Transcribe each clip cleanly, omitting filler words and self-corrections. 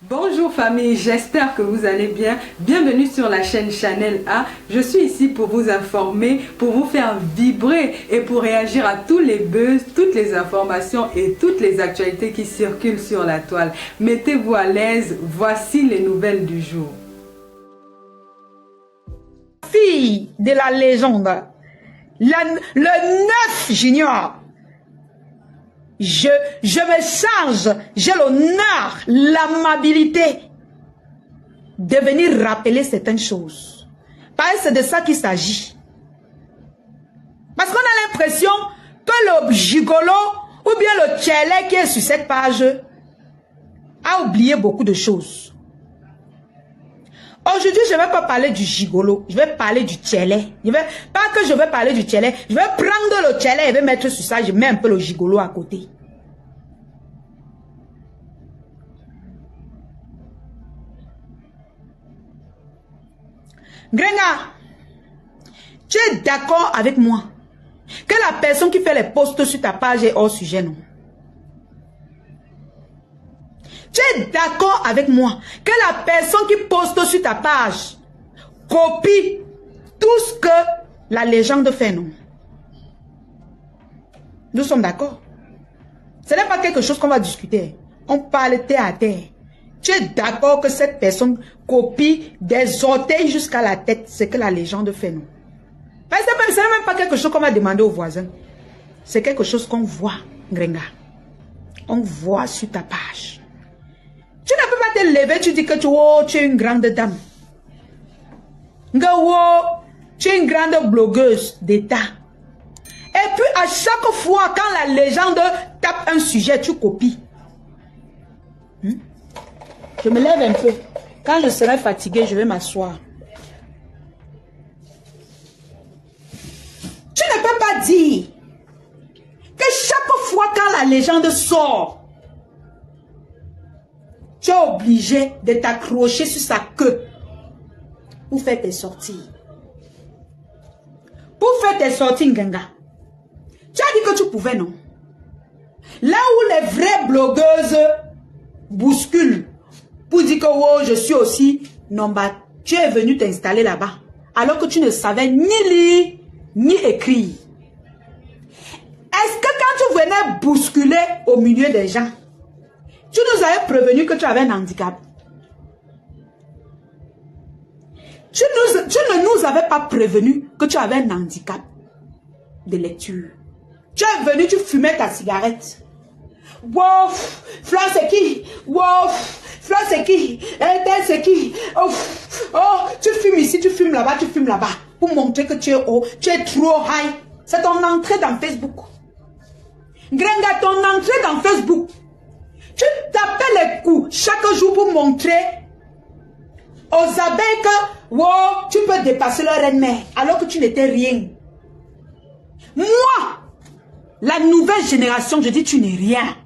Bonjour famille, j'espère que vous allez bien. Bienvenue sur la chaîne Chanel A. Je suis ici pour vous informer, pour vous faire vibrer et pour réagir à tous les buzz, toutes les informations et toutes les actualités qui circulent sur la toile. Mettez-vous à l'aise, voici les nouvelles du jour. Fille de la légende, le 9 junior. Je me charge, j'ai l'honneur, l'amabilité de venir rappeler certaines choses. Parce que c'est de ça qu'il s'agit. Parce qu'on a l'impression que le gigolo ou bien le tchélé qui est sur cette page a oublié beaucoup de choses. Aujourd'hui, je ne vais pas parler du gigolo, je vais parler du tchélé. Pas que je vais parler du tchélé, je vais prendre le tchélé et je vais mettre sur ça, je mets un peu le gigolo à côté. Grenga, tu es d'accord avec moi que la personne qui fait les posts sur ta page est hors sujet, non? Tu es d'accord avec moi que la personne qui poste sur ta page copie tout ce que la légende fait, non? Nous sommes d'accord. Ce n'est pas quelque chose qu'on va discuter. On parle terre à terre. Tu es d'accord que cette personne copie des orteils jusqu'à la tête ce que la légende fait, non? Ce n'est même pas quelque chose qu'on va demander aux voisins. C'est quelque chose qu'on voit, Grenga. On voit sur ta page. Tu ne peux pas te lever, tu dis que tu es une grande dame. Tu es une grande blogueuse d'État. Et puis à chaque fois, quand la légende tape un sujet, tu copies. Je me lève un peu. Quand je serai fatiguée, je vais m'asseoir. Tu ne peux pas dire que chaque fois quand la légende sort, tu es obligé de t'accrocher sur sa queue pour faire tes sorties. Pour faire tes sorties, Ngenga. Tu as dit que tu pouvais, non? Là où les vraies blogueuses bousculent pour dire que oh, je suis aussi nomba, tu es venu t'installer là-bas alors que tu ne savais ni lire ni écrire. Est-ce que quand tu venais bousculer au milieu des gens, tu nous avais prévenu que tu avais un handicap? Tu ne nous avais pas prévenu que tu avais un handicap de lecture. Tu es venu, tu fumais ta cigarette. Wow, Flan c'est qui? Wow, Flan c'est qui? Tel c'est qui? Oh, tu fumes ici, tu fumes là-bas, tu fumes là-bas. Pour montrer que tu es haut, tu es trop high. C'est ton entrée dans Facebook. Grenga, ton entrée dans Facebook. Tu tapais les coups chaque jour pour montrer aux abeilles que wow, tu peux dépasser leur reine-mère alors que tu n'étais rien. Moi, la nouvelle génération, je dis tu n'es rien.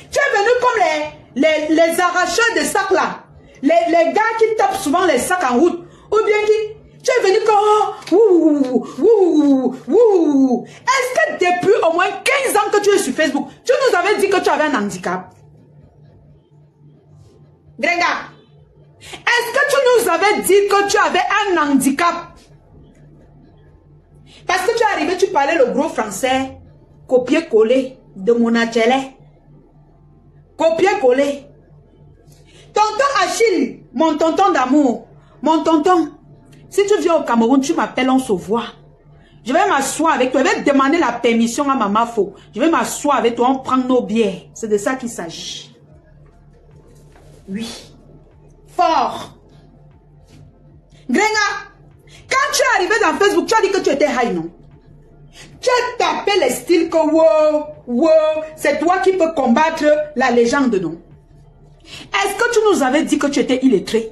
Tu es venu comme les arracheurs de sacs là. Les gars qui tapent souvent les sacs en route. Ou bien qui... Tu es venu comme... Est-ce que depuis au moins 15 ans que tu es sur Facebook, tu nous avais dit que tu avais un handicap? Grenga, est-ce que tu nous avais dit que tu avais un handicap? Parce que tu es arrivé, tu parlais le gros français, copier-coller de mon atelier. Copier-coller. Tonton Achille, mon tonton d'amour, mon tonton, si tu viens au Cameroun, tu m'appelles, on se voit. Je vais m'asseoir avec toi, je vais demander la permission à Maman Fo. Je vais m'asseoir avec toi, on prend nos bières. C'est de ça qu'il s'agit. Oui. Fort. Grenga, quand tu es arrivé dans Facebook, tu as dit que tu étais high, non? Tu as tapé les styles que wow, c'est toi qui peux combattre la légende, non? Est-ce que tu nous avais dit que tu étais illettré?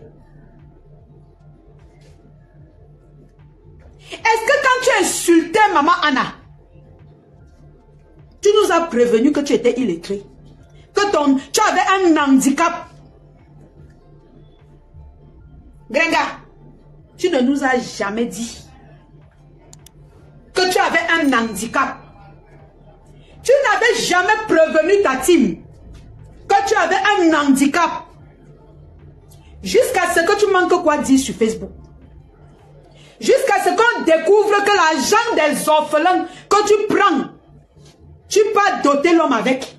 Est-ce que quand tu insultais Maman Anna, tu nous as prévenu que tu étais illettré? Que tu avais un handicap? Grenga, tu ne nous as jamais dit que tu avais un handicap. Tu n'avais jamais prévenu ta team que tu avais un handicap. Jusqu'à ce que tu manques quoi dire sur Facebook. Jusqu'à ce qu'on découvre que l'argent des orphelins que tu prends, tu peux doter l'homme avec.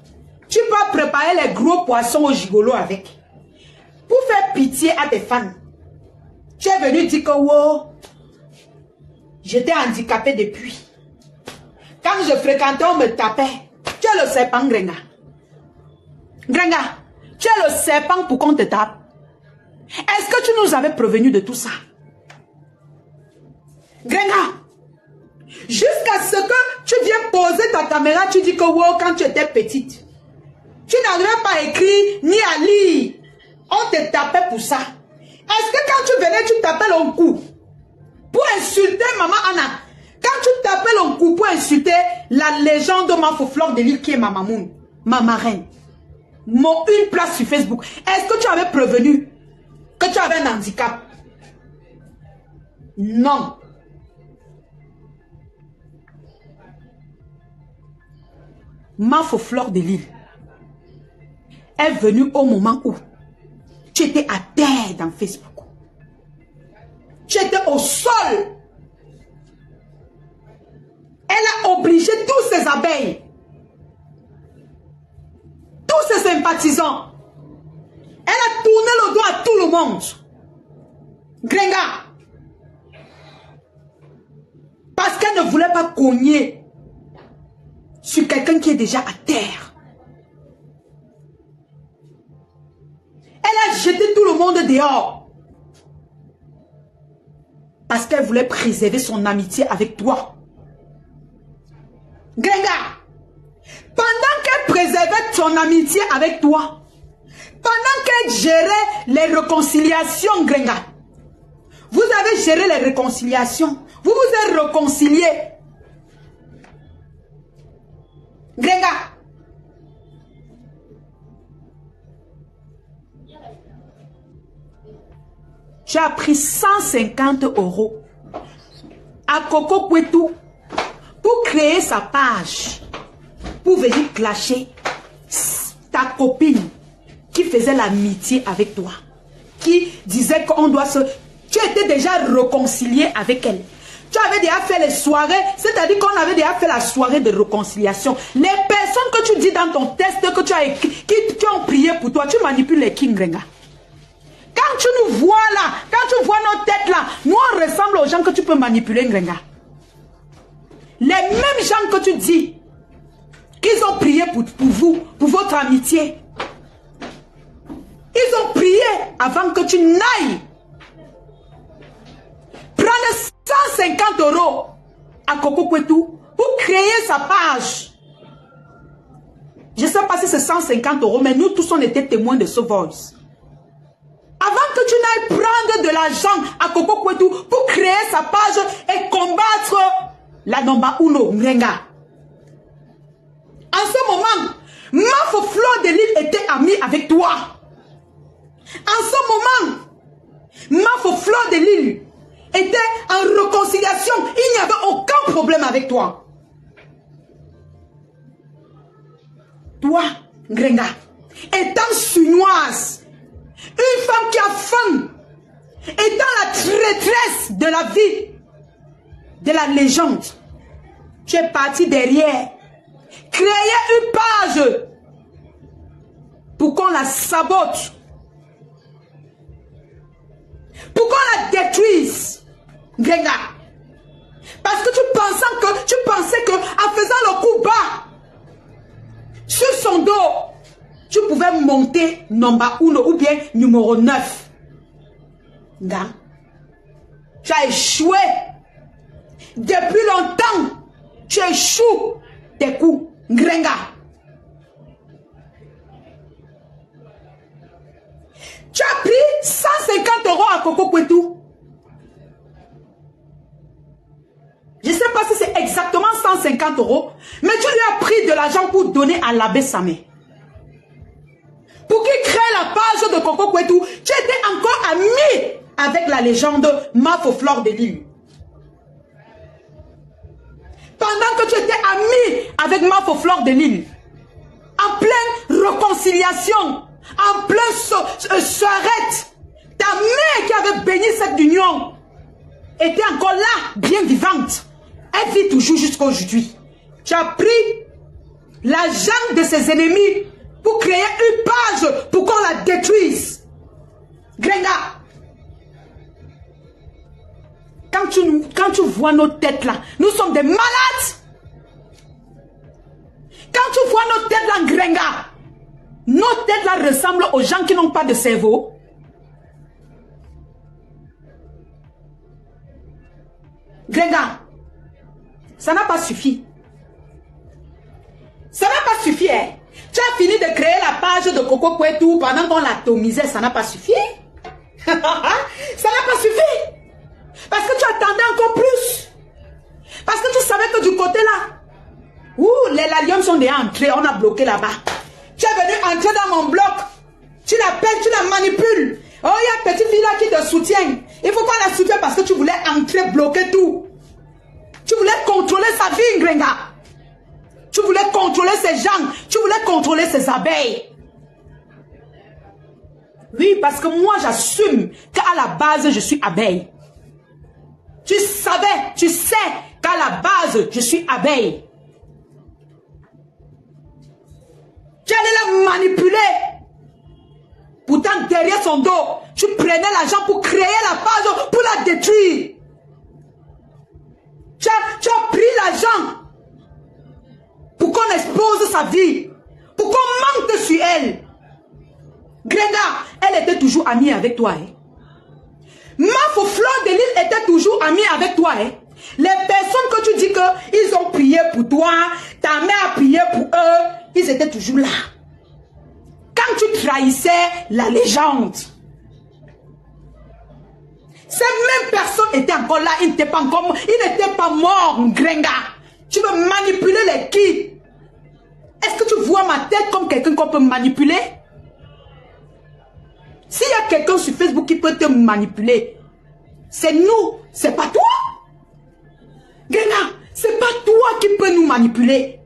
Tu peux préparer les gros poissons au gigolo avec. Pour faire pitié à tes fans. Tu es venu dire que wow, j'étais handicapé depuis. Quand je fréquentais, on me tapait. Tu es le serpent, Grenga. Grenga, tu es le serpent pour qu'on te tape. Est-ce que tu nous avais prévenu de tout ça? Grenga, jusqu'à ce que tu viens poser ta caméra, tu dis que wow, quand tu étais petite, tu n'arrivais pas à écrire ni à lire. On te tapait pour ça. Est-ce que quand tu venais, tu tapais le cou pour insulter maman Anna? Quand tu tapais le cou pour insulter la légende de Mafoflore de l'île qui est ma mamoun, ma marraine, une place sur Facebook, est-ce que tu avais prévenu que tu avais un handicap? Non. Mafoflore de l'île est venue au moment où tu étais à terre dans Facebook. Tu étais au sol. Elle a obligé tous ses abeilles, tous ses sympathisants. Elle a tourné le dos à tout le monde. Grenga. Parce qu'elle ne voulait pas cogner sur quelqu'un qui est déjà à terre. Elle a jeté tout le monde dehors. Parce qu'elle voulait préserver son amitié avec toi. Grenga, pendant qu'elle préservait son amitié avec toi, pendant qu'elle gérait les réconciliations, Grenga, vous avez géré les réconciliations. Vous vous êtes réconciliés. Grenga, tu as pris 150 € à Coco Kwetu pour créer sa page, pour venir clasher ta copine qui faisait l'amitié avec toi, qui disait qu'on doit se... Tu étais déjà réconcilié avec elle. Tu avais déjà fait les soirées, c'est-à-dire qu'on avait déjà fait la soirée de réconciliation. Les personnes que tu dis dans ton test que tu as écrit, qui ont prié pour toi, tu manipules les King Grenga. Quand tu nous vois là, quand tu vois nos têtes là, nous on ressemble aux gens que tu peux manipuler, Grenga. Les mêmes gens que tu dis qu'ils ont prié pour vous, pour votre amitié. Ils ont prié avant que tu n'ailles prendre 150 € à Coco Kwetu pour créer sa page. Je ne sais pas si c'est 150 €, mais nous tous on était témoins de ce voice. Avant que tu n'ailles prendre de l'argent à Coco Kwetu pour créer sa page et combattre la Nomba Uno Ngrenga. En ce moment, Mafoflore de l'île était amie avec toi. En ce moment, Mafoflore de l'île était en réconciliation. Il n'y avait aucun problème avec toi. Toi, Ngrenga, étant chinoise, une femme qui a faim, étant la traîtresse de la vie, de la légende, tu es parti derrière, créer une page pour qu'on la sabote, pour qu'on la détruise, Grenga. Parce que tu pensais que en faisant le coup bas sur son dos, tu pouvais monter Nomba 1 ou bien numéro 9. Nga. Tu as échoué. Depuis longtemps, tu échoues tes coups. Grenga. Tu as pris 150 € à Coco Kwetu. Je ne sais pas si c'est exactement 150 €, mais tu lui as pris de l'argent pour donner à l'abbé Samé. Pour qu'il crée la page de Coco Kwetu, tu étais encore ami avec la légende Mafoflore de l'île. Pendant que tu étais ami avec Mafoflore de l'île, en pleine réconciliation réconciliation, en plein soirette. Ta mère qui avait béni cette union était encore là, bien vivante. Elle vit toujours jusqu'à aujourd'hui. Tu as pris l'argent de ses ennemis pour créer une page pour qu'on la détruise. Grenga. Quand tu vois nos têtes là, nous sommes des malades. Quand tu vois nos têtes là, Grenga, nos têtes là ressemblent aux gens qui n'ont pas de cerveau. Grenga, ça n'a pas suffi. Ça n'a pas suffi, hein. Tu as fini de créer la page de Coco Kwetu pendant qu'on l'atomisait, ça n'a pas suffi. Ça n'a pas suffi. Parce que tu attendais encore plus. Parce que tu savais que du côté là, où les laliums sont déjà entrés, on a bloqué là-bas. Tu es venu entrer dans mon bloc. Tu l'appelles, tu la manipules. Oh, il y a une petite fille là qui te soutient. Il faut qu'on la soutienne parce que tu voulais entrer, bloquer tout. Tu voulais contrôler sa vie, Grenga. Tu voulais contrôler ses gens. Tu voulais contrôler ses abeilles. Oui, parce que moi, j'assume qu'à la base, je suis abeille. Tu savais, tu sais qu'à la base, je suis abeille. Tu allais la manipuler. Pourtant, derrière son dos, tu prenais l'argent pour créer la page, pour la détruire. Tu as pris l'argent pour qu'on expose sa vie, pour qu'on mente sur elle. Grenga, elle était toujours amie avec toi. Hein? Mafo Fleur de Lille était toujours amie avec toi. Hein? Les personnes que tu dis qu'ils ont prié pour toi, ta mère a prié pour eux, ils étaient toujours là. Quand tu trahissais la légende, ces mêmes personnes étaient encore là, ils n'étaient pas morts, Grenga. Tu veux manipuler les qui? Est-ce que tu vois ma tête comme quelqu'un qu'on peut manipuler? S'il y a quelqu'un sur Facebook qui peut te manipuler, c'est nous, c'est pas toi. Grenga, c'est pas toi qui peux nous manipuler.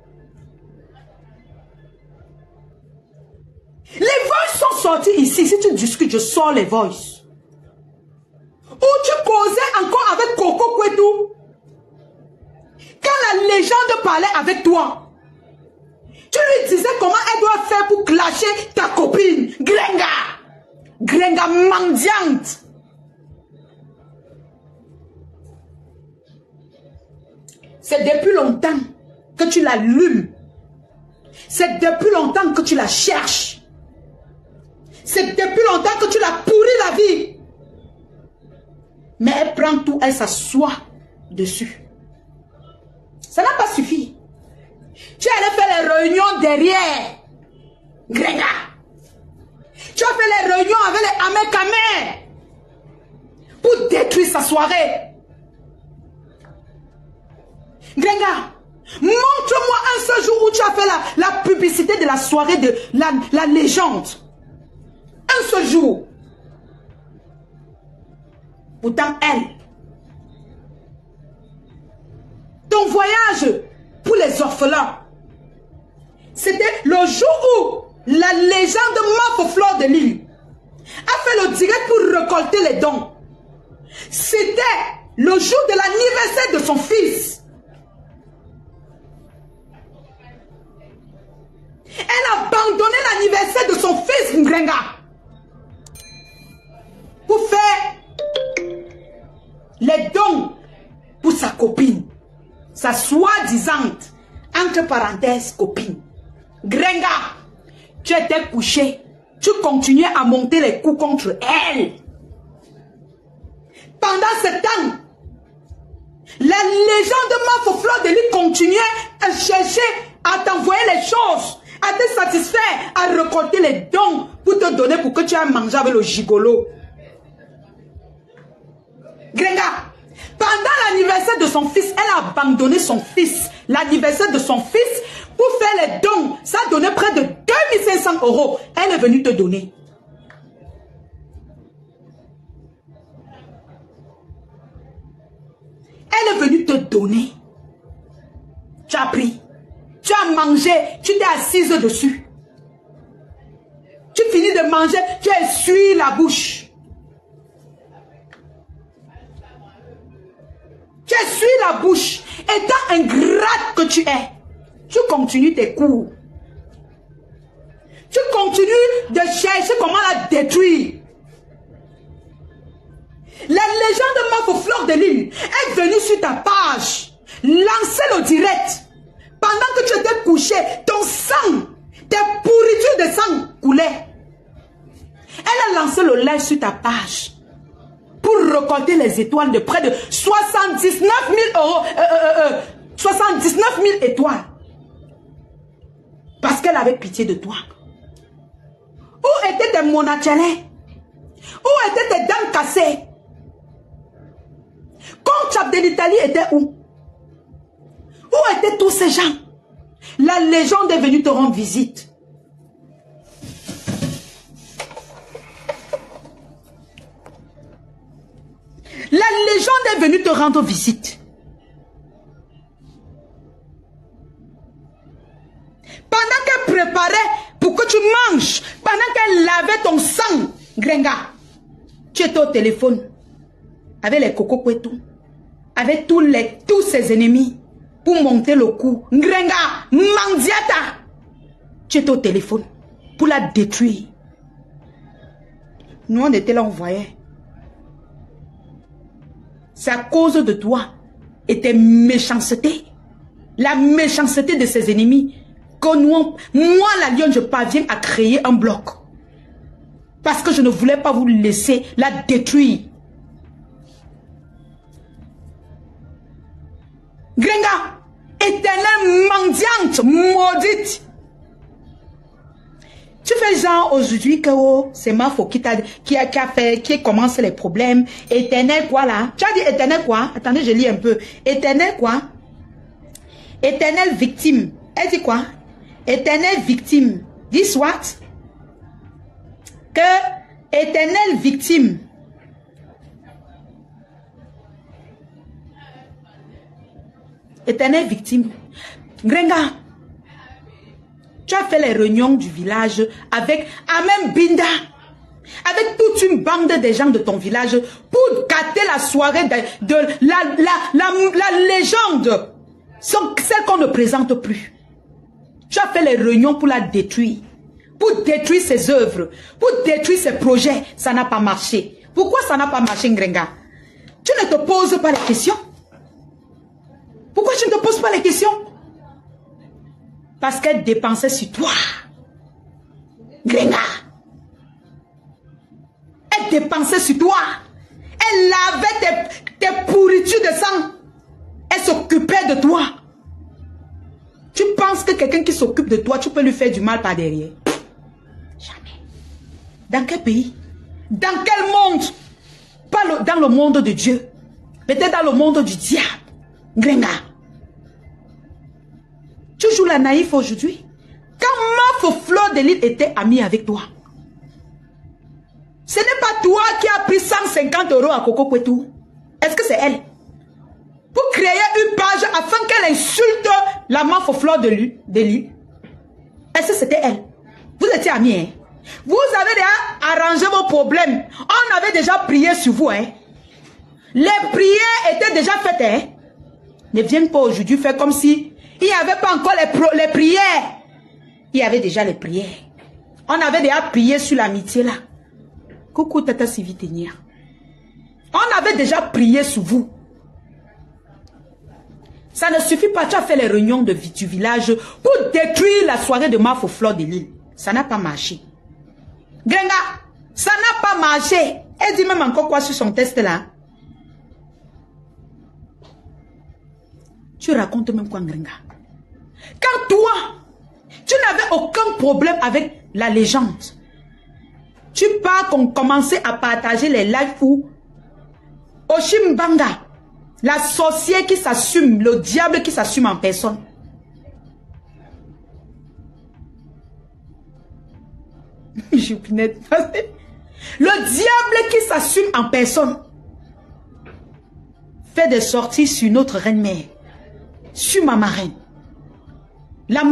Les voices sont sortis ici. Si tu discutes, je sors les voices. Où tu causais encore avec Coco Kwetu. Quand la légende parlait avec toi, tu lui disais comment elle doit faire pour clasher ta copine. Grenga. Grenga mendiante. C'est depuis longtemps que tu l'allumes. C'est depuis longtemps que tu la cherches. C'est depuis longtemps que tu l'as pourri la vie. Mais elle prend tout, elle s'assoit dessus. Ça n'a pas suffi. Tu allais faire les réunions derrière. Grenga. Tu as fait les réunions avec les Amékamé pour détruire sa soirée. Grenga, montre-moi un seul jour où tu as fait la publicité de la soirée de la légende. Un seul jour. Pourtant, elle, ton voyage pour les orphelins, c'était le jour où la légende Mafo Fleur de Lille a fait le direct pour récolter les dons. C'était le jour de l'anniversaire de son fils. Elle a abandonné l'anniversaire de son fils, Ngrenga, pour faire les dons pour sa copine, sa soi-disant, entre parenthèses, copine. Grenga, tu étais couché, tu continuais à monter les coups contre elle. Pendant ce temps, la légende Mafo Fleur de Lille continuait à chercher, à t'envoyer les choses, à te satisfaire, à récolter les dons pour te donner pour que tu aies mangé avec le gigolo. Grenga, pendant l'anniversaire de son fils, elle a abandonné son fils. L'anniversaire de son fils, pour faire les dons, ça donnait près de 2500 €. Elle est venue te donner. Elle est venue te donner. Tu as pris. Tu as mangé. Tu t'es assise dessus. de manger, tu essuies la bouche. Tu essuies la bouche. Étant ingrate que tu es, tu continues tes cours. Tu continues de chercher comment la détruire. La légende de Mafoflore de Lille est venue sur ta page, lancée le direct. Pendant que tu étais couché, ton sang, tes pourritures de sang coulaient. Elle a lancé le live sur ta page pour récolter les étoiles de près de 79 000 euros, 79 000 étoiles. Parce qu'elle avait pitié de toi. Où étaient tes monachelés? Où étaient tes dents cassées? Quand Chap de l'Italie était où? Où étaient tous ces gens? La légende est venue te rendre visite. La légende est venue te rendre visite. Pendant qu'elle préparait pour que tu manges, pendant qu'elle lavait ton sang, Grenga, tu étais au téléphone avec les Coco Kwetou, avec tous ses ennemis pour monter le coup. Grenga, Mandiata, tu étais au téléphone pour la détruire. Nous, on était là, on voyait. C'est à cause de toi et tes méchancetés, la méchanceté de ses ennemis, que nous, moi la lionne, je parviens à créer un bloc. Parce que je ne voulais pas vous laisser la détruire. Grenga, éternelle mendiante, maudite. Tu fais genre aujourd'hui que oh, c'est ma faute qui commence les problèmes. Éternel quoi là? Tu as dit éternel quoi? Attendez, je lis un peu. Éternel quoi? Éternel victime. Elle dit quoi? Éternel victime. Dis what? Que éternel victime. Éternel victime. Grenga. Tu as fait les réunions du village avec Amen Binda, avec toute une bande de gens de ton village pour gâter la soirée de la légende, celle qu'on ne présente plus. Tu as fait les réunions pour la détruire, pour détruire ses œuvres, pour détruire ses projets. Ça n'a pas marché. Pourquoi ça n'a pas marché, Ngrenga? Tu ne te poses pas les questions. Pourquoi tu ne te poses pas les questions? Parce qu'elle dépensait sur toi. Grenga. Elle dépensait sur toi. Elle lavait tes pourritures de sang. Elle s'occupait de toi. Tu penses que quelqu'un qui s'occupe de toi, tu peux lui faire du mal par derrière? Jamais. Dans quel pays? Dans quel monde? Pas dans le monde de Dieu. Peut-être dans le monde du diable. Grenga. Tu joues la naïf aujourd'hui. Quand Mafoflore de Lille était amie avec toi, ce n'est pas toi qui as pris 150 € à Coco Kwetou. Est-ce que c'est elle? Pour créer une page afin qu'elle insulte la Mafoflore de Lille. Est-ce que c'était elle? Vous étiez amis, hein? Vous avez déjà arrangé vos problèmes. On avait déjà prié sur vous, hein? Les prières étaient déjà faites, hein? Ne viens pas aujourd'hui faire comme si il n'y avait pas encore les prières. Il y avait déjà les prières. On avait déjà prié sur l'amitié là. Coucou Tata Sylvie Ténia. On avait déjà prié sur vous. Ça ne suffit pas. Tu as fait les réunions du village pour détruire la soirée de Mafoflore de Lille. Ça n'a pas marché. Grenga, ça n'a pas marché. Elle dit même encore quoi sur son test là? Tu racontes même quoi, Grenga? Quand toi, tu n'avais aucun problème avec la légende, tu pars commencer à partager les lives où Oshimbanga, la sorcière qui s'assume, le diable qui s'assume en personne. Le diable qui s'assume en personne fait des sorties sur notre reine-mère, sur ma marraine. La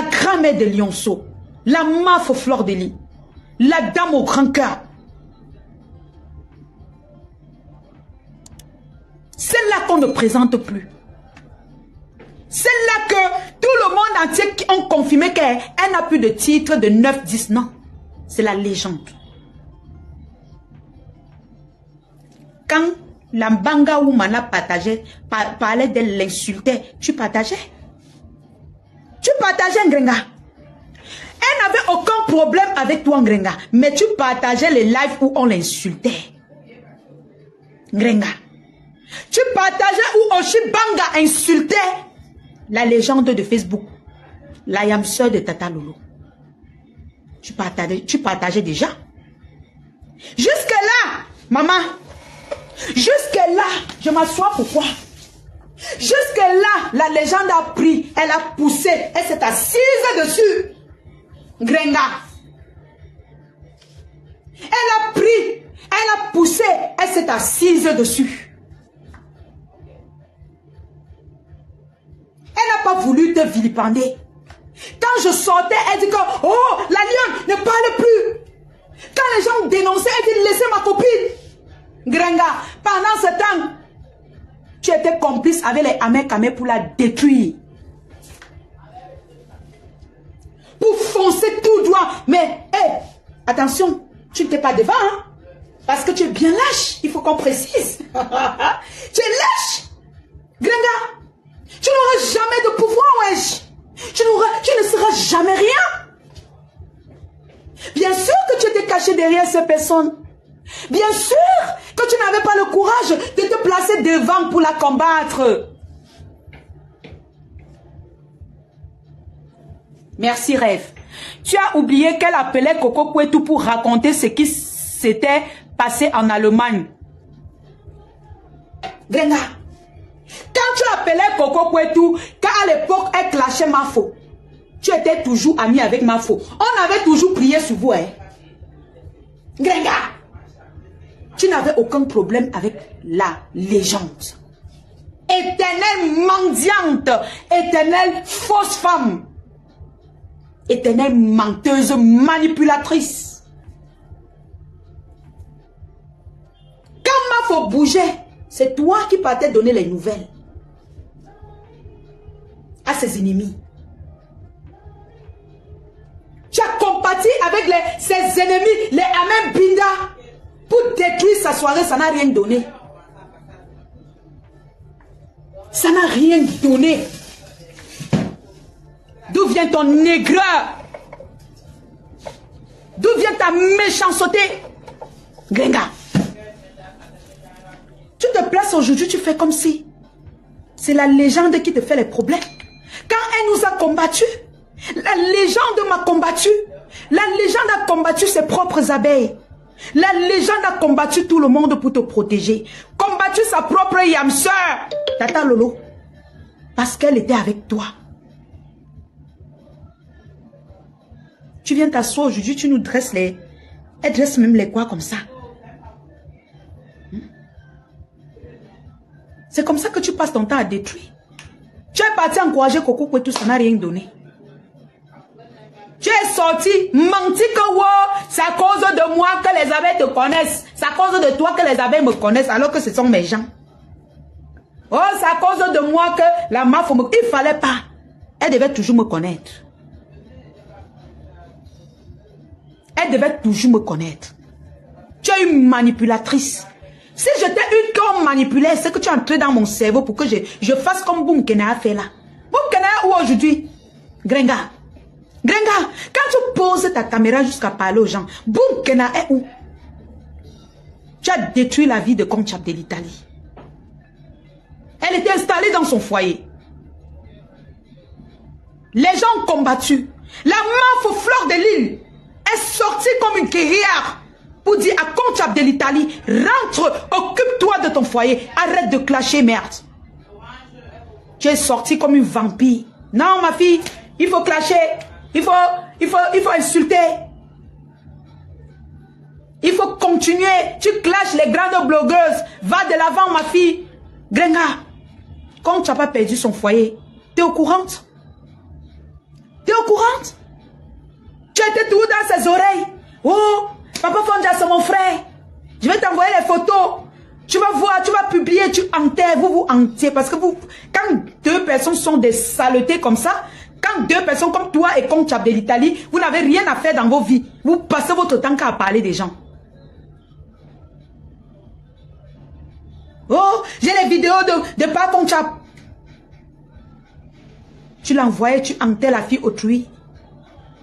grand-mère de Lionceau, la Mafoflore de Lille. La dame au grand cœur. Celle-là qu'on ne présente plus. Celle-là que tout le monde entier ont confirmé qu'elle n'a plus de titre de 9-10. Non, c'est la légende. Quand la Mbanga Woman a partagé, parlait d'elle, l'insultait, tu partageais. Tu partageais Ngrenga. Elle n'avait aucun problème avec toi Ngrenga, mais tu partageais les lives où on l'insultait. Ngrenga. Tu partageais où Oshibanga insultait la légende de Facebook, la yam sœur de Tata Lolo. Tu partageais déjà. Jusque-là, maman, jusque-là, je m'assois pourquoi? Jusque-là, la légende a pris, elle a poussé, elle s'est assise dessus. Ngrenga. Elle a pris, elle a poussé, elle s'est assise dessus. Elle n'a pas voulu te vilipender. Quand je sortais, elle dit que, oh, la lionne ne parle plus. Quand les gens dénonçaient, elle dit, laissez ma copine. Ngrenga, pendant ce temps, tu étais complice avec les Amékamé pour la détruire. Pour foncer tout droit. Mais, hé, attention, tu n'étais pas devant, hein, parce que tu es bien lâche. Il faut qu'on précise. Tu es lâche. Ngrenga. Tu n'auras jamais de pouvoir, wesh. Tu ne seras jamais rien. Bien sûr que tu étais caché derrière ces personnes. Bien sûr que tu n'avais pas le courage de te placer devant pour la combattre. Merci, Rêve. Tu as oublié qu'elle appelait Coco Kouetou pour raconter ce qui s'était passé en Allemagne. Grenga. Quand tu appelais Coco Kouetou, car à l'époque, elle clashait Mafo, tu étais toujours ami avec Mafo. On avait toujours prié sur vous, hein. Grenga, tu n'avais aucun problème avec la légende. Éternelle mendiante, éternelle fausse femme, éternelle menteuse, manipulatrice. Quand Mafo bougeait, c'est toi qui partais donner les nouvelles à ses ennemis. Tu as combattu avec ses ennemis, les Amen Binda, pour détruire sa soirée. Ça n'a rien donné. Ça n'a rien donné. D'où vient ton aigreur? D'où vient ta méchanceté? Grenga. Tu te places aujourd'hui, tu fais comme si c'est la légende qui te fait les problèmes. Quand elle nous a combattus, la légende m'a combattu. La légende a combattu ses propres abeilles. La légende a combattu tout le monde pour te protéger. Combattu sa propre yam sœur, Tata Lolo, parce qu'elle était avec toi. Tu viens t'asseoir aujourd'hui, tu nous dresses les... Elle dresse même les quoi comme ça. C'est comme ça que tu passes ton temps à détruire. Tu es parti encourager Coco Kouetou, ça n'a rien donné. Tu es sorti, menti que wow, c'est à cause de moi que les abeilles te connaissent. C'est à cause de toi que les abeilles me connaissent alors que ce sont mes gens. Oh, c'est à cause de moi que la mafia me... Il ne fallait pas. Elle devait toujours me connaître. Elle devait toujours me connaître. Tu es une manipulatrice. Si j'étais une qu'on manipulait, c'est que tu es entré dans mon cerveau pour que je fasse comme Boum Kena a fait là. Boum Kena où aujourd'hui? Grenga. Grenga, quand tu poses ta caméra jusqu'à parler aux gens, Boum Kena est où? Tu as détruit la vie de Conchab de l'Italie. Elle était installée dans son foyer. Les gens ont combattu. La meuf Fleur de Lille est sortie comme une guerrière pour dire à Conchab de l'Italie, rentre, occupe-toi de ton foyer, arrête de clasher, merde. Tu es sortie comme une vampire. Non, ma fille, il faut clasher, il faut insulter. Il faut continuer. Tu clashes les grandes blogueuses. Va de l'avant, ma fille. Grenga, quand tu n'as pas perdu son foyer, tu es au courant? Tu es au courant? Tu étais tout dans ses oreilles. Oh, hantez, vous vous hantez. Parce que vous, quand deux personnes sont des saletés comme ça, quand deux personnes comme toi et comme Chap de l'Italie, vous n'avez rien à faire dans vos vies. Vous passez votre temps qu'à parler des gens. Oh, j'ai les vidéos de pas ton Chap. Tu l'envoyais, tu hantais la fille autrui.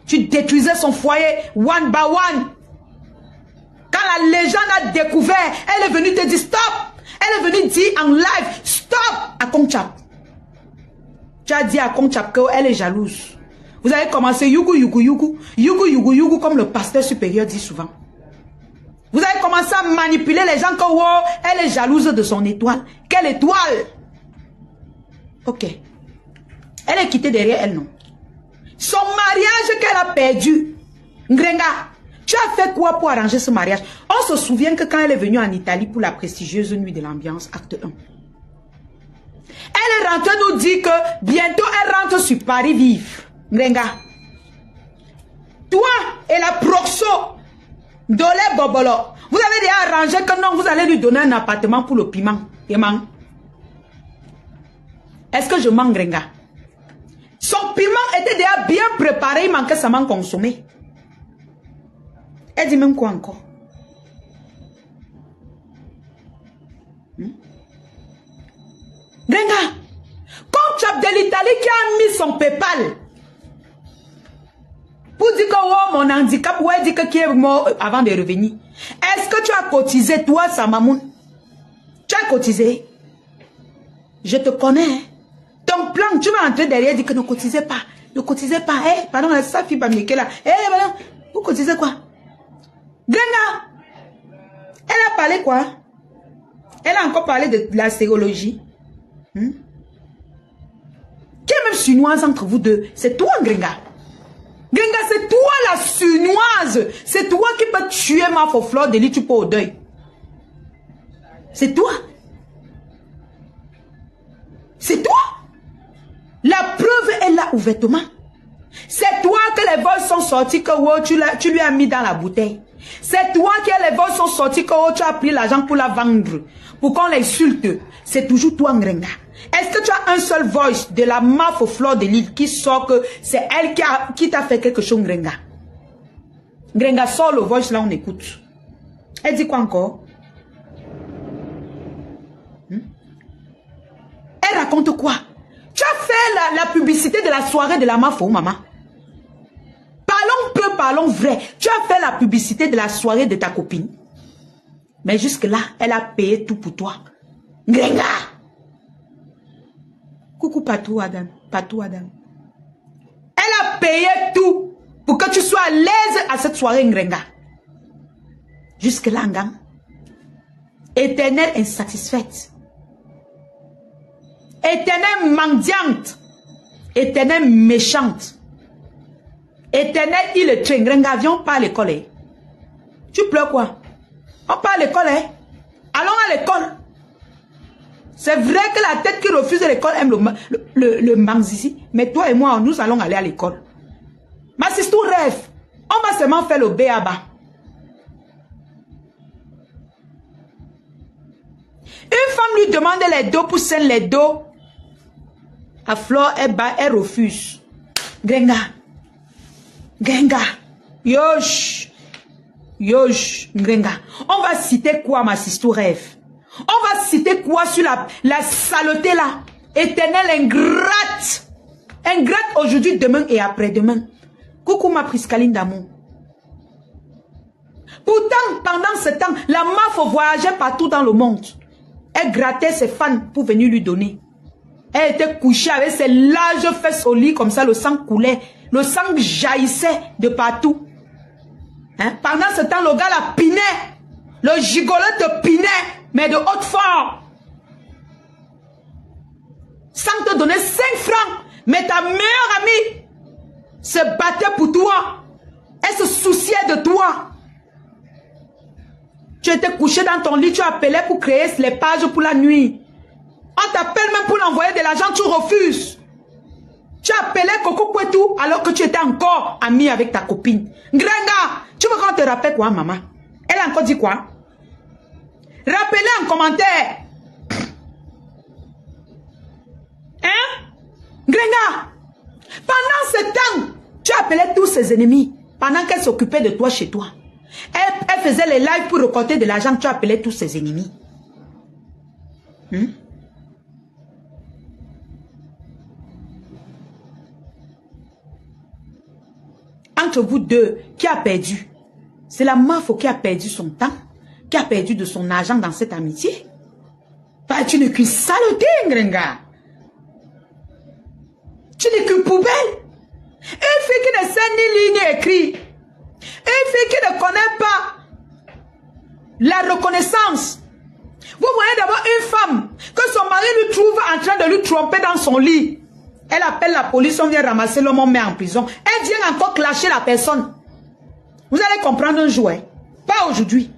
Tu détruisais son foyer one by one. Quand la légende a découvert, elle est venue te dire stop. Elle est venue dire en live stop à Conchap. Tu as dit à Conchap qu'elle est jalouse. Vous avez commencé yugu yugu yugu, yugu yugu yugu comme le pasteur supérieur dit souvent. Vous avez commencé à manipuler les gens que wow, elle est jalouse de son étoile. Quelle étoile? Ok. Elle est quittée derrière elle, non? Son mariage qu'elle a perdu. Ngrenga, tu as fait quoi pour arranger ce mariage? On se souvient que quand elle est venue en Italie pour la prestigieuse nuit de l'ambiance, acte 1. Elle est rentrée nous dire que bientôt elle rentre sur Paris vivre. Ngrenga. Toi et la Proxo, Dolé Bobolo, vous avez déjà arrangé que non, vous allez lui donner un appartement pour le piment. Est-ce que je mens, Ngrenga? Son piment était déjà bien préparé, il manquait seulement consommer. Elle dit même quoi encore? Grenga, comme Chap de l'Italie qui a mis son PayPal pour dire que oh, mon handicap, ou elle dit que qui est mort avant de revenir. Est-ce que tu as cotisé, toi, Samamoun? Tu as cotisé? Je te connais. Ton plan, tu vas entrer derrière et dire que ne cotisez pas. Ne cotisez pas. Eh, pardon, sa fille va me là. Eh, pardon, vous cotisez quoi? Grenga, elle a parlé quoi? Elle a encore parlé de la sérologie. Qui est même suinoise entre vous deux? C'est toi, Grenga. Grenga, c'est toi la suinoise. C'est toi qui peux tuer ma fleur de lit, tu peux au deuil. C'est toi. C'est toi. La preuve est là ouvertement. C'est toi que les vols sont sortis que oh, tu lui as mis dans la bouteille. C'est toi que les vols sont sortis que oh, tu as pris l'argent pour la vendre. Pour qu'on l'insulte. C'est toujours toi, Ngrenga. Est-ce que tu as un seul voice de la maf au fleur de l'île qui sort que c'est elle qui t'a fait quelque chose, Ngrenga? Ngrenga, sort le voice là, on écoute. Elle dit quoi encore? Elle raconte quoi? Tu as fait la publicité de la soirée de la mafo, maman. Parlons peu, parlons vrai. Tu as fait la publicité de la soirée de ta copine. Mais jusque-là, elle a payé tout pour toi. Ngrenga! Coucou Patou Adam. Patou Adam. Elle a payé tout pour que tu sois à l'aise à cette soirée, Ngrenga. Jusque-là, Ngam. Éternelle insatisfaite. Éternelle mendiante. Éternelle méchante. Éternelle illettrée. Ngrenga, viens, on part à l'école. Eh. Tu pleures quoi? On part à l'école. Eh. Allons à l'école. C'est vrai que la tête qui refuse l'école aime le manzizi. Mais toi et moi, nous allons aller à l'école. Ma sister rêve. On va seulement faire le béaba. Une femme lui demande les dos pour scène les dos. À Flore, elle refuse. Grenga. Grenga. Yosh. Yosh. Grenga. On va citer quoi, ma sister rêve? On va citer quoi sur la saleté là? Éternelle ingrate. Ingrate aujourd'hui, demain et après-demain. Coucou ma priscaline d'amour. Pourtant, pendant ce temps, la mafia voyageait partout dans le monde. Elle grattait ses fans pour venir lui donner. Elle était couchée avec ses larges fesses au lit comme ça, le sang coulait. Le sang jaillissait de partout. Hein? Pendant ce temps, le gars la pinait. Le gigolo te pinait, mais de haute forme. Sans te donner 5 francs. Mais ta meilleure amie se battait pour toi. Elle se souciait de toi. Tu étais couché dans ton lit, tu appelais pour créer les pages pour la nuit. On t'appelle même pour l'envoyer de l'argent, tu refuses. Tu appelais Coco Kwetou alors que tu étais encore ami avec ta copine. Grenga, tu veux qu'on te rappelle quoi, maman? Elle a encore dit quoi? Rappelez en commentaire. Hein? Grenga, pendant ce temps, tu appelais tous ses ennemis. Pendant qu'elle s'occupait de toi chez toi. Elle faisait les lives pour récolter de l'argent. Tu appelais tous ses ennemis. Entre vous deux, qui a perdu? C'est la Mafo qui a perdu son temps, qui a perdu de son argent dans cette amitié. Bah, tu n'es qu'une saleté, Ngrenga. Tu n'es qu'une poubelle. Une fille qui ne sait ni lire ni écrire. Une fille qui ne connaît pas la reconnaissance. Vous voyez d'abord une femme que son mari lui trouve en train de lui tromper dans son lit. Elle appelle la police, on vient ramasser l'homme, on met en prison. Elle vient encore clasher la personne. Vous allez comprendre un jour, hein? Pas aujourd'hui.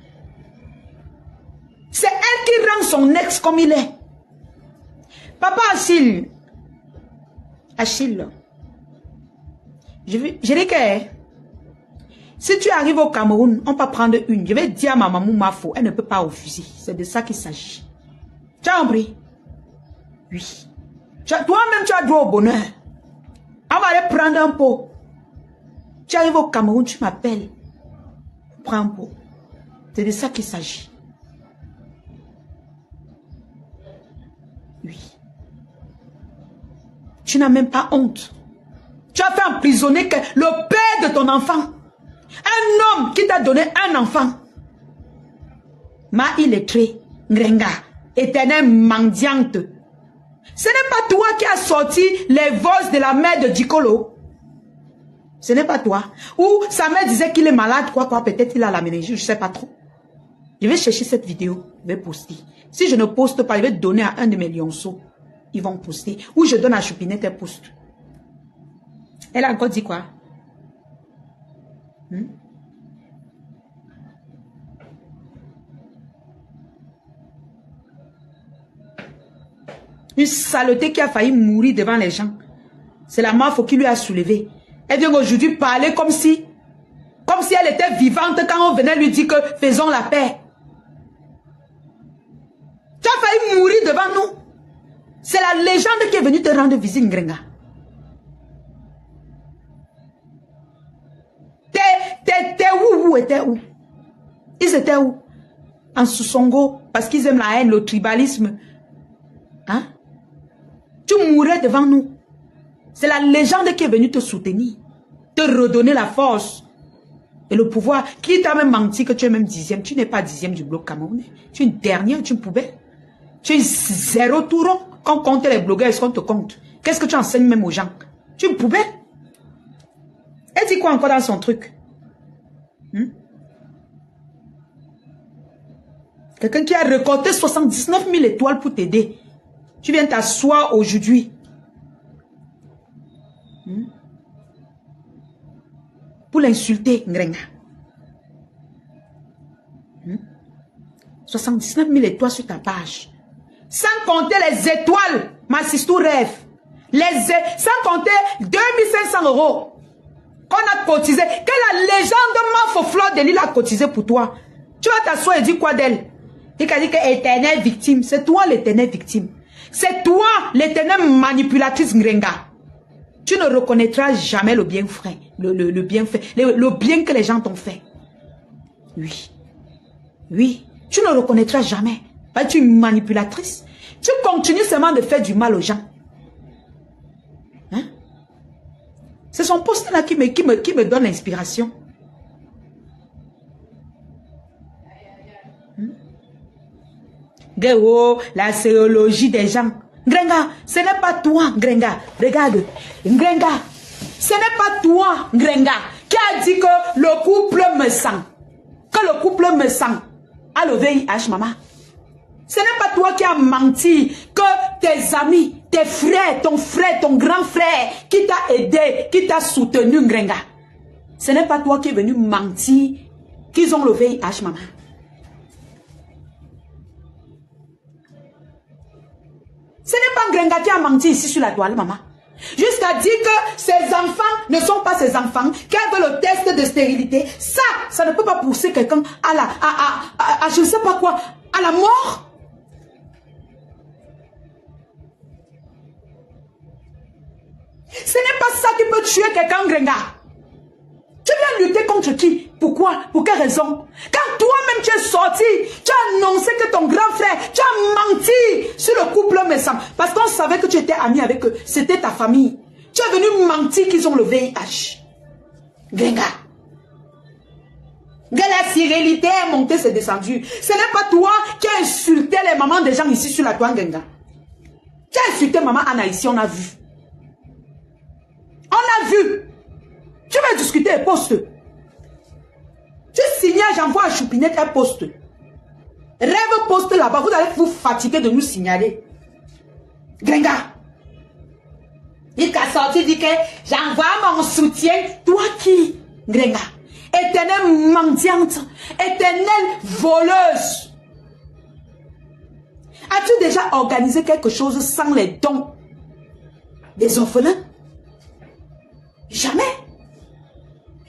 C'est elle qui rend son ex comme il est. Papa Achille. Achille. Je dis que si tu arrives au Cameroun, on peut prendre une. Je vais dire à ma maman Mafo, elle ne peut pas refuser. C'est de ça qu'il s'agit. Tu as compris? Oui. Toi-même, tu as droit au bonheur. On va aller prendre un pot. Tu arrives au Cameroun, tu m'appelles. Prends un pot. C'est de ça qu'il s'agit. Oui. Tu n'as même pas honte. Tu as fait emprisonner le père de ton enfant. Un homme qui t'a donné un enfant. Ma illettré, Ngrenga, éternelle mendiante. Ce n'est pas toi qui as sorti les voses de la mère de Dikolo. Ce n'est pas toi. Ou sa mère disait qu'il est malade, quoi, peut-être il a la méningite, je ne sais pas trop. Je vais chercher cette vidéo, je vais poster. Si je ne poste pas, je vais donner à un de mes lionceaux. Ils vont poster. Ou je donne à Choupinette, elle poste. Elle a encore dit quoi? Une saleté qui a failli mourir devant les gens. C'est la Mafo qui lui a soulevé. Elle vient aujourd'hui parler comme si elle était vivante quand on venait lui dire que faisons la paix. Tu as failli mourir devant nous. C'est la légende qui est venue te rendre visite, Ngrenga. T'es où étaient où? Ils étaient où? En Soussongo, parce qu'ils aiment la haine, le tribalisme. Hein? Tu mourrais devant nous. C'est la légende qui est venue te soutenir, te redonner la force et le pouvoir. Qui t'a même menti que tu es même 10e? Tu n'es pas 10e du bloc camerounais. Tu es une dernière, tu es une poubelle. Tu es zéro touron. Quand on compte les blogueurs, est-ce qu'on te compte? Qu'est-ce que tu enseignes même aux gens? Tu es une poubelle. Elle dit quoi encore dans son truc? Quelqu'un qui a récolté 79 000 étoiles pour t'aider. Tu viens t'asseoir aujourd'hui. Pour l'insulter, Ngrenga. 79 000 étoiles sur ta page. Sans compter les étoiles, ma sistou rêve. Sans compter 2500 € qu'on a cotisé. Que la légende Mafo Fleur de Lille a cotisé pour toi. Tu vas t'asseoir et dire quoi d'elle? Il a dit que éternelle victime. C'est toi l'éternelle victime. C'est toi l'éternelle manipulatrice Ngrenga. Tu ne reconnaîtras jamais le bienfait, le bienfait, le bien que les gens t'ont fait. Oui. Oui. Tu ne reconnaîtras jamais. Tu es une manipulatrice. Tu continues seulement de faire du mal aux gens. Hein? C'est son poste là qui me donne l'inspiration. Géo, la sérologie des gens. Ngrenga, ce n'est pas toi, Ngrenga. Regarde, Ngrenga, ce n'est pas toi, Ngrenga, qui a dit que le couple me sent. Que le couple me sent. À le VIH, maman. Ce n'est pas toi qui as menti que tes amis, tes frères, ton grand frère, qui t'a aidé, qui t'a soutenu, Ngrenga. Ce n'est pas toi qui es venu mentir qu'ils ont le VIH, maman. Ce n'est pas Ngrenga qui a menti ici sur la toile, maman. Jusqu'à dire que ses enfants ne sont pas ses enfants, qu'elle veut le test de stérilité. Ça ne peut pas pousser quelqu'un à je ne sais pas quoi, à la mort. Ce n'est pas ça qui peut tuer quelqu'un, Grenga. Tu viens lutter contre qui? Pourquoi? Pour quelle raison? Quand toi-même tu es sorti, tu as annoncé que ton grand frère, tu as menti sur le couple méchant. Parce qu'on savait que tu étais ami avec eux. C'était ta famille. Tu es venu mentir qu'ils ont le VIH. Grenga. La sérénité est montée, c'est descendu. Ce n'est pas toi qui as insulté les mamans des gens ici sur la toile, Grenga. Tu as insulté maman Anna ici, on a vu. On a vu. Tu vas discuter et poste. Tu signes, j'envoie à Choupinette un poste. Rêve poste là-bas, vous allez vous fatiguer de nous signaler. Grenga. Il t'a sorti, dit que j'envoie mon soutien. Toi qui, Grenga? Éternelle mendiante, éternelle voleuse. As-tu déjà organisé quelque chose sans les dons des orphelins? Jamais.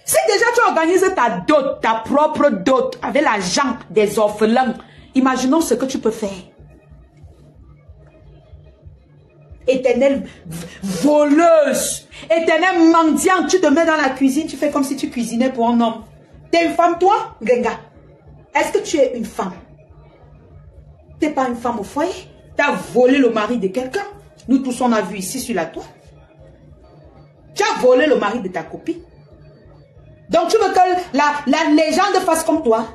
Si déjà tu organises ta dot, ta propre dot, avec l'argent des orphelins, imaginons ce que tu peux faire. Éternelle voleuse, éternelle mendiante, tu te mets dans la cuisine, tu fais comme si tu cuisinais pour un homme. Tu es une femme, toi, Grenga? Est-ce que tu es une femme? Tu n'es pas une femme au foyer? Tu as volé le mari de quelqu'un. Nous tous, on a vu ici sur la toile. Tu as volé le mari de ta copine. Donc tu veux que la légende fasse comme toi?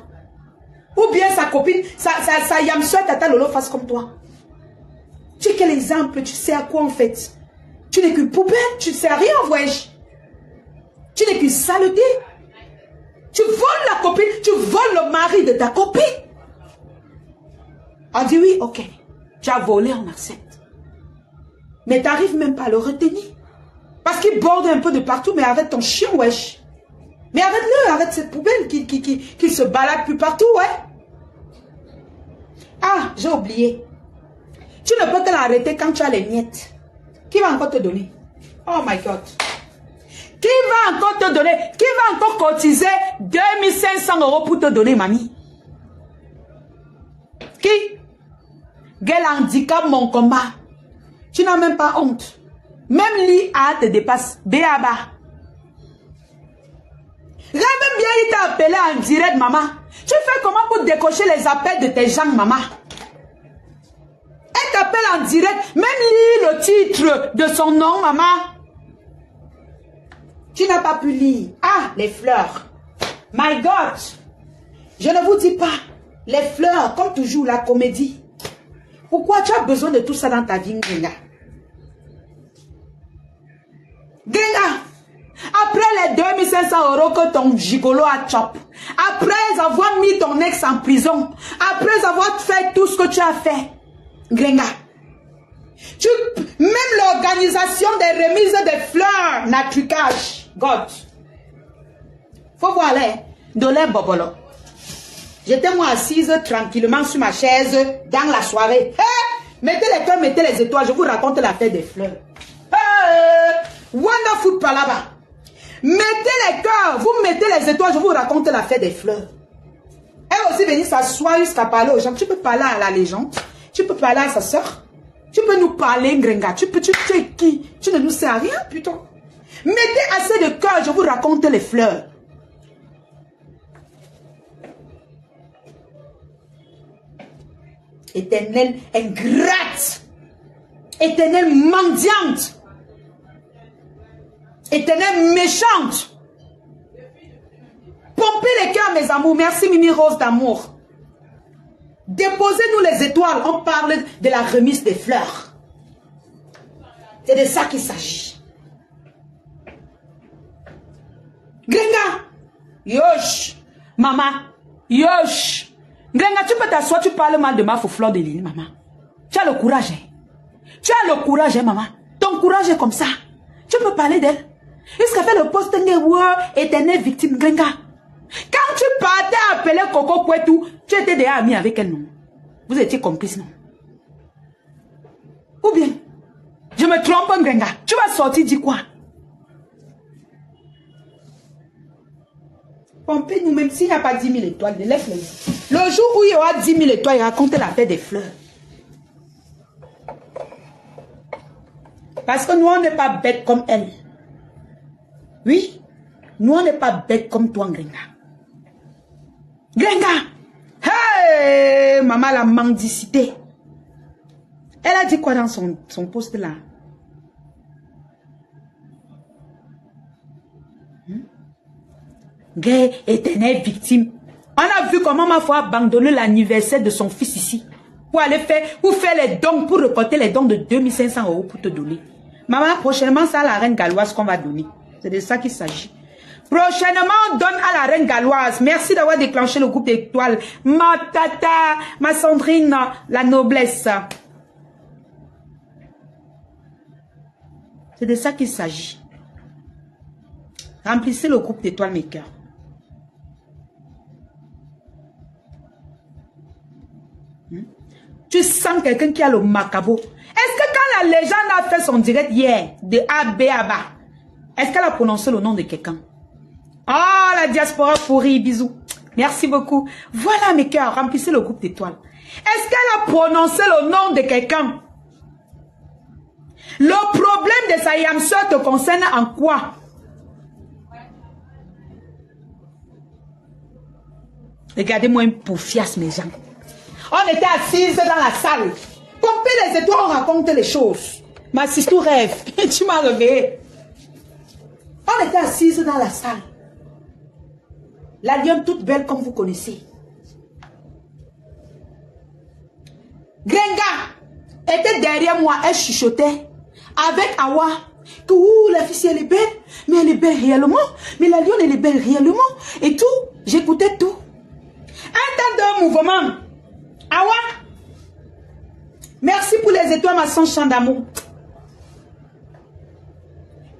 Ou bien sa copine, sa yamsouet tata lolo fasse comme toi? Tu es quel exemple? Tu sais à quoi en fait? Tu n'es qu'une poubelle, tu ne sais à rien, wesh. Tu n'es qu'une saleté. Tu voles la copine, tu voles le mari de ta copine. On dit oui, ok. Tu as volé, on accepte. Mais tu n'arrives même pas à le retenir. Parce qu'il borde un peu de partout, mais arrête ton chien, wesh. Mais arrête-le, arrête cette poubelle qui se balade plus partout, ouais. Ah, j'ai oublié. Tu ne peux que l'arrêter quand tu as les miettes. Qui va encore te donner? Oh my God. Qui va encore te donner? Qui va encore cotiser 2500 € pour te donner, mamie? Qui? Quel handicap, mon combat. Tu n'as même pas honte. Même l'IA te dépasse. Béaba. Rêve bien, il t'a appelé en direct, maman. Tu fais comment pour décocher les appels de tes gens, maman? Elle t'appelle en direct. Même lis le titre de son nom, maman. Tu n'as pas pu lire. Ah, les fleurs. My God. Je ne vous dis pas. Les fleurs, comme toujours, la comédie. Pourquoi tu as besoin de tout ça dans ta vie, Grenga? Grenga. Après les 2500 € que ton gigolo a chop, après avoir mis ton ex en prison, après avoir fait tout ce que tu as fait, Grenga, même l'organisation des remises des fleurs n'a trucage. God. Faut voir les dolé bobolo. J'étais moi assise tranquillement sur ma chaise dans la soirée. Hey, mettez les cœurs, mettez les étoiles, je vous raconte l'affaire des fleurs. Hey, wonderful palaba. Mettez les cœurs, vous mettez les étoiles, je vous raconte l'affaire des fleurs. Elle aussi venir s'asseoir jusqu'à parler aux gens. Tu peux parler à la légende, tu peux parler à sa soeur, tu peux nous parler, Grenga. Tu es qui? Tu ne nous sais à rien, putain. Mettez assez de cœur, je vous raconte les fleurs. Éternelle ingrate, éternelle mendiante, éternelle méchante. Pompez les cœurs, mes amours. Merci Mimi Rose d'amour. Déposez-nous les étoiles. On parle de la remise des fleurs. C'est de ça qu'il s'agit. Grenga. Yosh. Maman. Yosh. Grenga, tu peux t'asseoir, tu parles mal de ma fleur de l'île, maman. Tu as le courage, hein? Tu as le courage, hein, maman? Ton courage est comme ça. Tu peux parler d'elle. Est-ce qu'elle fait le poste éternelle victime, Grenga? Quand tu partais appeler Coco Kwetu, tu étais déjà ami avec elle, non? Vous étiez complices, non? Ou bien, je me trompe, Grenga. Tu vas sortir, dis quoi? Pompez-nous, même s'il n'y a pas 10 000 étoiles, laisse-les. Le jour où il y aura 10 000 étoiles, il raconte la paix des fleurs. Parce que nous, on n'est pas bêtes comme elle. Oui, nous, on n'est pas bêtes comme toi, Grenga. Grenga! Hey, maman, la mendicité. Elle a dit quoi dans son poste là? Gay, éternelle victime. On a vu comment ma foi a abandonné l'anniversaire de son fils ici. Pour aller faire les dons, pour récolter les dons de 2500 € pour te donner. Maman, prochainement, c'est à la reine galloise qu'on va donner. C'est de ça qu'il s'agit. Prochainement, on donne à la reine galloise. Merci d'avoir déclenché le groupe d'étoiles. Ma tata, ma Sandrine, la noblesse. C'est de ça qu'il s'agit. Remplissez le groupe d'étoiles, mes cœurs. Tu sens quelqu'un qui a le macabo. Est-ce que quand la légende a fait son direct hier, de A, B à bas, est-ce qu'elle a prononcé le nom de quelqu'un? Oh, la diaspora pourrie, bisous. Merci beaucoup. Voilà, mes cœurs, remplissez le groupe d'étoiles. Est-ce qu'elle a prononcé le nom de quelqu'un? Le problème de sa yam soeur te concerne en quoi? Regardez-moi une poufiasse, mes gens. On était assises dans la salle. Pompez les étoiles, on raconte les choses. Ma sister rêve. Tu m'as réveillé. On était assises dans la salle. La lionne toute belle comme vous connaissez. Grenga était derrière moi. Elle chuchotait avec Awa. Que la fille elle est belle. Mais elle est belle réellement. Mais la lionne elle est belle réellement. Et tout. J'écoutais tout. Un temps de mouvement. Awa, merci pour les étoiles, ma son chant d'amour.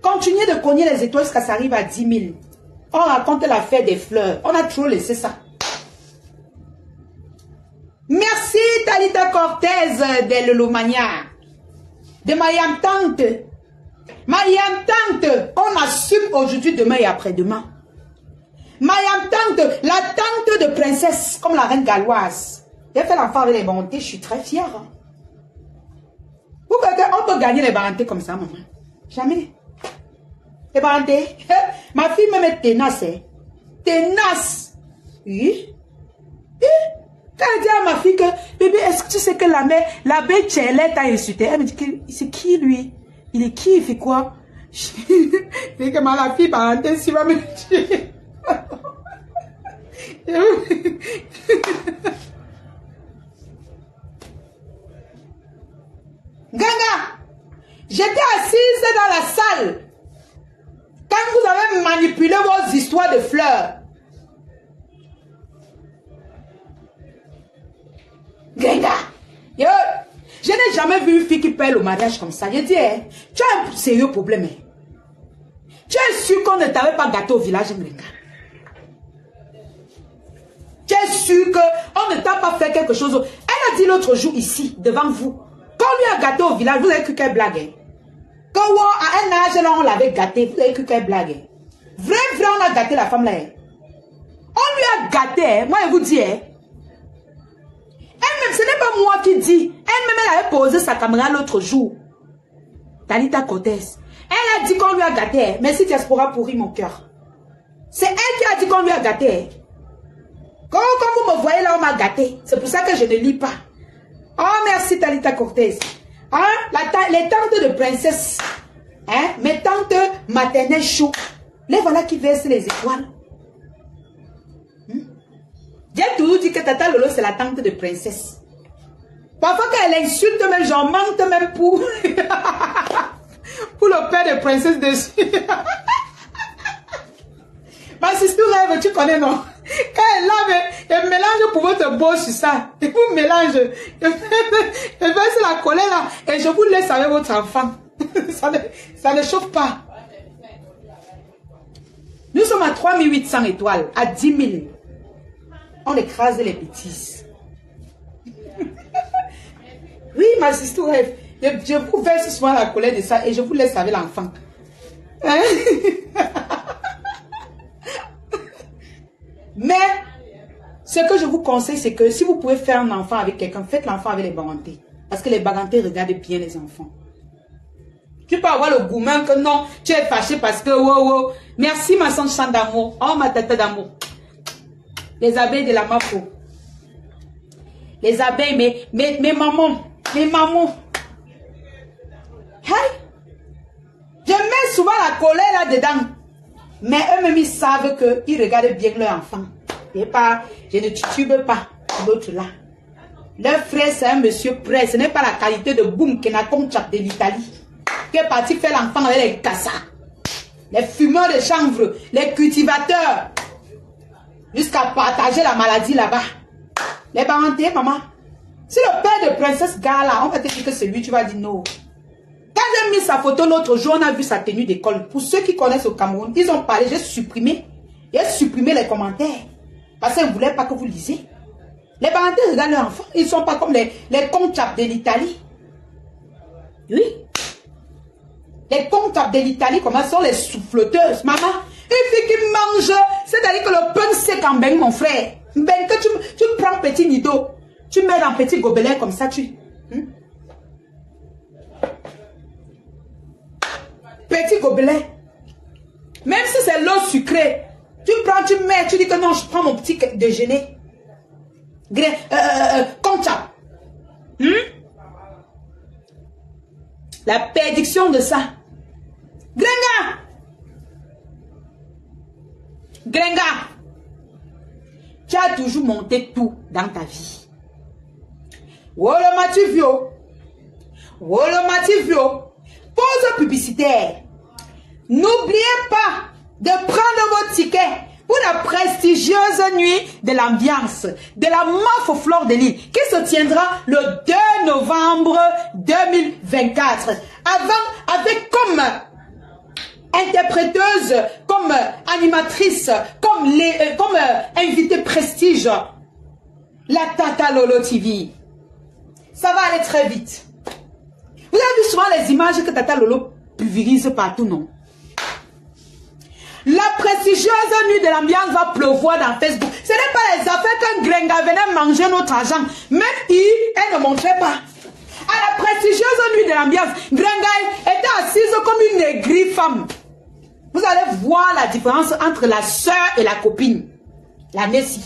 Continuez de cogner les étoiles jusqu'à ça arrive à 10 000. On raconte l'affaire des fleurs. On a trop laissé ça. Merci Talita Cortez de Lelomania. De Mariam Tante. Mariam Tante, on assume aujourd'hui, demain et après-demain. Mariam Tante, la tante de princesse, comme la reine galloise. J'ai fait l'enfant avec les bontés, je suis très fière. Hein. Vous croyez qu'on peut gagner les bontés comme ça, maman? Jamais. Les bontés. Ma fille me met tenace. Hein. Tenace. Oui. Quand elle dit à ma fille que, bébé, est-ce que tu sais que la belle Tchelette a insulté? Elle me dit, c'est qui lui? Il est qui? Il fait quoi? Je dis que la fille bonté, si va me tuer. Ganga, j'étais assise dans la salle quand vous avez manipulé vos histoires de fleurs. Ganga, je n'ai jamais vu une fille qui perd le mariage comme ça. Je dis, tu as un sérieux problème. Tu es sûr qu'on ne t'avait pas gâté au village, Ganga? Tu es sûr qu'on ne t'a pas fait quelque chose? Elle a dit l'autre jour ici, devant vous, quand on lui a gâté au village, vous avez cru qu'elle blague. Quand à un âge, là, on l'avait gâté, vous avez cru qu'elle blague. Vrai, on a gâté la femme là. On lui a gâté, moi je vous dis. Elle-même, ce n'est pas moi qui dis. Elle-même, elle avait posé sa caméra l'autre jour. Talita Cortez. Elle a dit qu'on lui a gâté. Merci diaspora pourri mon cœur. C'est elle qui a dit qu'on lui a gâté. Quand vous me voyez là, on m'a gâté. C'est pour ça que je ne lis pas. Oh, merci Talita Cortez. Hein? Les tantes de princesse. Hein? Mes tantes maternelles chou. Les voilà qui versent les étoiles. J'ai toujours dit que Tata Lolo, c'est la tante de princesse. Parfois, quand elle insulte même, j'en mente même pour... pour le père de princesse dessus. Ma sister rêve, tu connais, non? Quand elle lave, elle mélange pour votre beau sur ça. Et vous mélange. Elle verse la colère là. Et je vous laisse avec votre enfant. ça ne chauffe pas. Nous sommes à 3800 étoiles, à 10 000. On écrase les bêtises. Oui, ma sister rêve. Je vous verse souvent la colère de ça et je vous laisse avec l'enfant. Hein? Mais, ce que je vous conseille, c'est que si vous pouvez faire un enfant avec quelqu'un, faites l'enfant avec les bagantés. Parce que les bagantés regardent bien les enfants. Tu peux avoir le gourmand que non, tu es fâché parce que wow. Merci ma chant d'amour. Oh ma tata d'amour. Les abeilles de la Mafo. Les abeilles, mes mamans. Mes mamans. Hey. Je mets souvent la colère là-dedans. Mais eux-mêmes, ils savent qu'ils regardent bien leur enfant. Et pas, je ne titube pas l'autre là. Leur frère, c'est un monsieur prêt. Ce n'est pas la qualité de boum Kenaton Chap de l'Italie. Qui est parti faire l'enfant avec les cassas. Les fumeurs de chanvre, les cultivateurs. Jusqu'à partager la maladie là-bas. Les parentés, maman. Si le père de princesse gars là, on va te dire que c'est lui, tu vas dire non. Quand j'ai mis sa photo l'autre jour, on a vu sa tenue d'école. Pour ceux qui connaissent au Cameroun, ils ont parlé, j'ai supprimé les commentaires. Parce qu'ils ne voulaient pas que vous lisiez. Les parentés regardent leurs enfants. Ils ne sont pas comme les comptables de l'Italie. Oui. Les comptables de l'Italie, comment sont les souffleteuses, maman? Une fille qui mange, c'est-à-dire que le pain sec en ben, mon frère. Ben, que tu prends petit nido, tu mets dans petit gobelet comme ça, petit gobelet. Même si c'est l'eau sucrée, tu prends, tu mets, tu dis que non, je prends mon petit déjeuner. Comptable. La prédiction de ça. Grenga, tu as toujours monté tout dans ta vie. Wolo Mativio. Pause publicitaire. N'oubliez pas de prendre vos tickets pour la prestigieuse nuit de l'ambiance de la Mafo Fleur de Lys qui se tiendra le 2 novembre 2024. Avec comme interpréteuse, comme animatrice, comme invité prestige, la Tata Lolo TV. Ça va aller très vite. Vous avez vu souvent les images que Tata Lolo pulvérise partout, non? La prestigieuse nuit de l'ambiance va pleuvoir dans Facebook. Ce n'est pas les affaires quand Grenga venait manger notre argent. Même elle ne montrait pas. À la prestigieuse nuit de l'ambiance, Grenga était assise comme une aigrie femme. Vous allez voir la différence entre la soeur et la copine. La Nessie.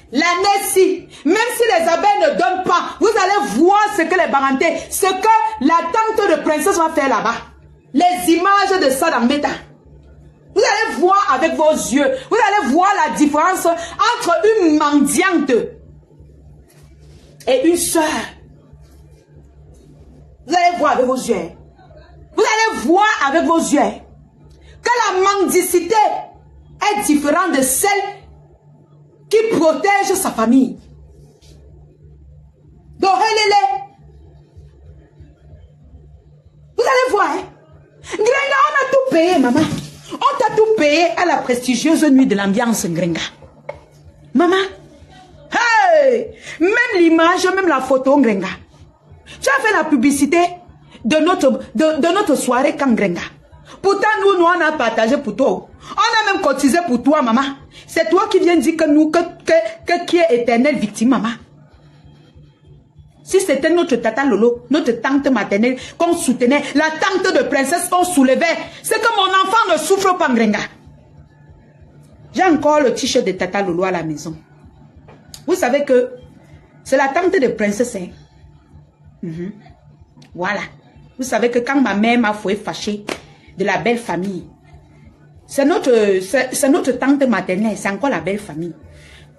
La Nessie. Même si les abeilles ne donnent pas, vous allez voir ce que les parentés, ce que la tante de princesse va faire là-bas. Les images de ça dans Meta. Vous allez voir avec vos yeux. Vous allez voir la différence entre une mendiante et une soeur. Vous allez voir avec vos yeux. Vous allez voir avec vos yeux que la mendicité est différente de celle qui protège sa famille. Donc, vous allez voir, hein? Grenga, on a tout payé, maman. On t'a tout payé à la prestigieuse nuit de l'ambiance, Grenga. Maman, hey! Même l'image, même la photo, Grenga. Tu as fait la publicité de notre soirée quand Grenga. Pourtant, nous, on a partagé pour toi. On a même cotisé pour toi, maman. C'est toi qui viens dire que qui est éternelle victime, maman. Si c'était notre tata Lolo, notre tante maternelle qu'on soutenait, la tante de princesse qu'on soulevait, c'est que mon enfant ne souffre pas, Grenga. J'ai encore le t-shirt de tata Lolo à la maison. Vous savez que c'est la tante de princesse. Hein? Voilà. Vous savez que quand ma mère m'a fâchée de la belle famille, c'est notre tante maternelle, c'est encore la belle famille.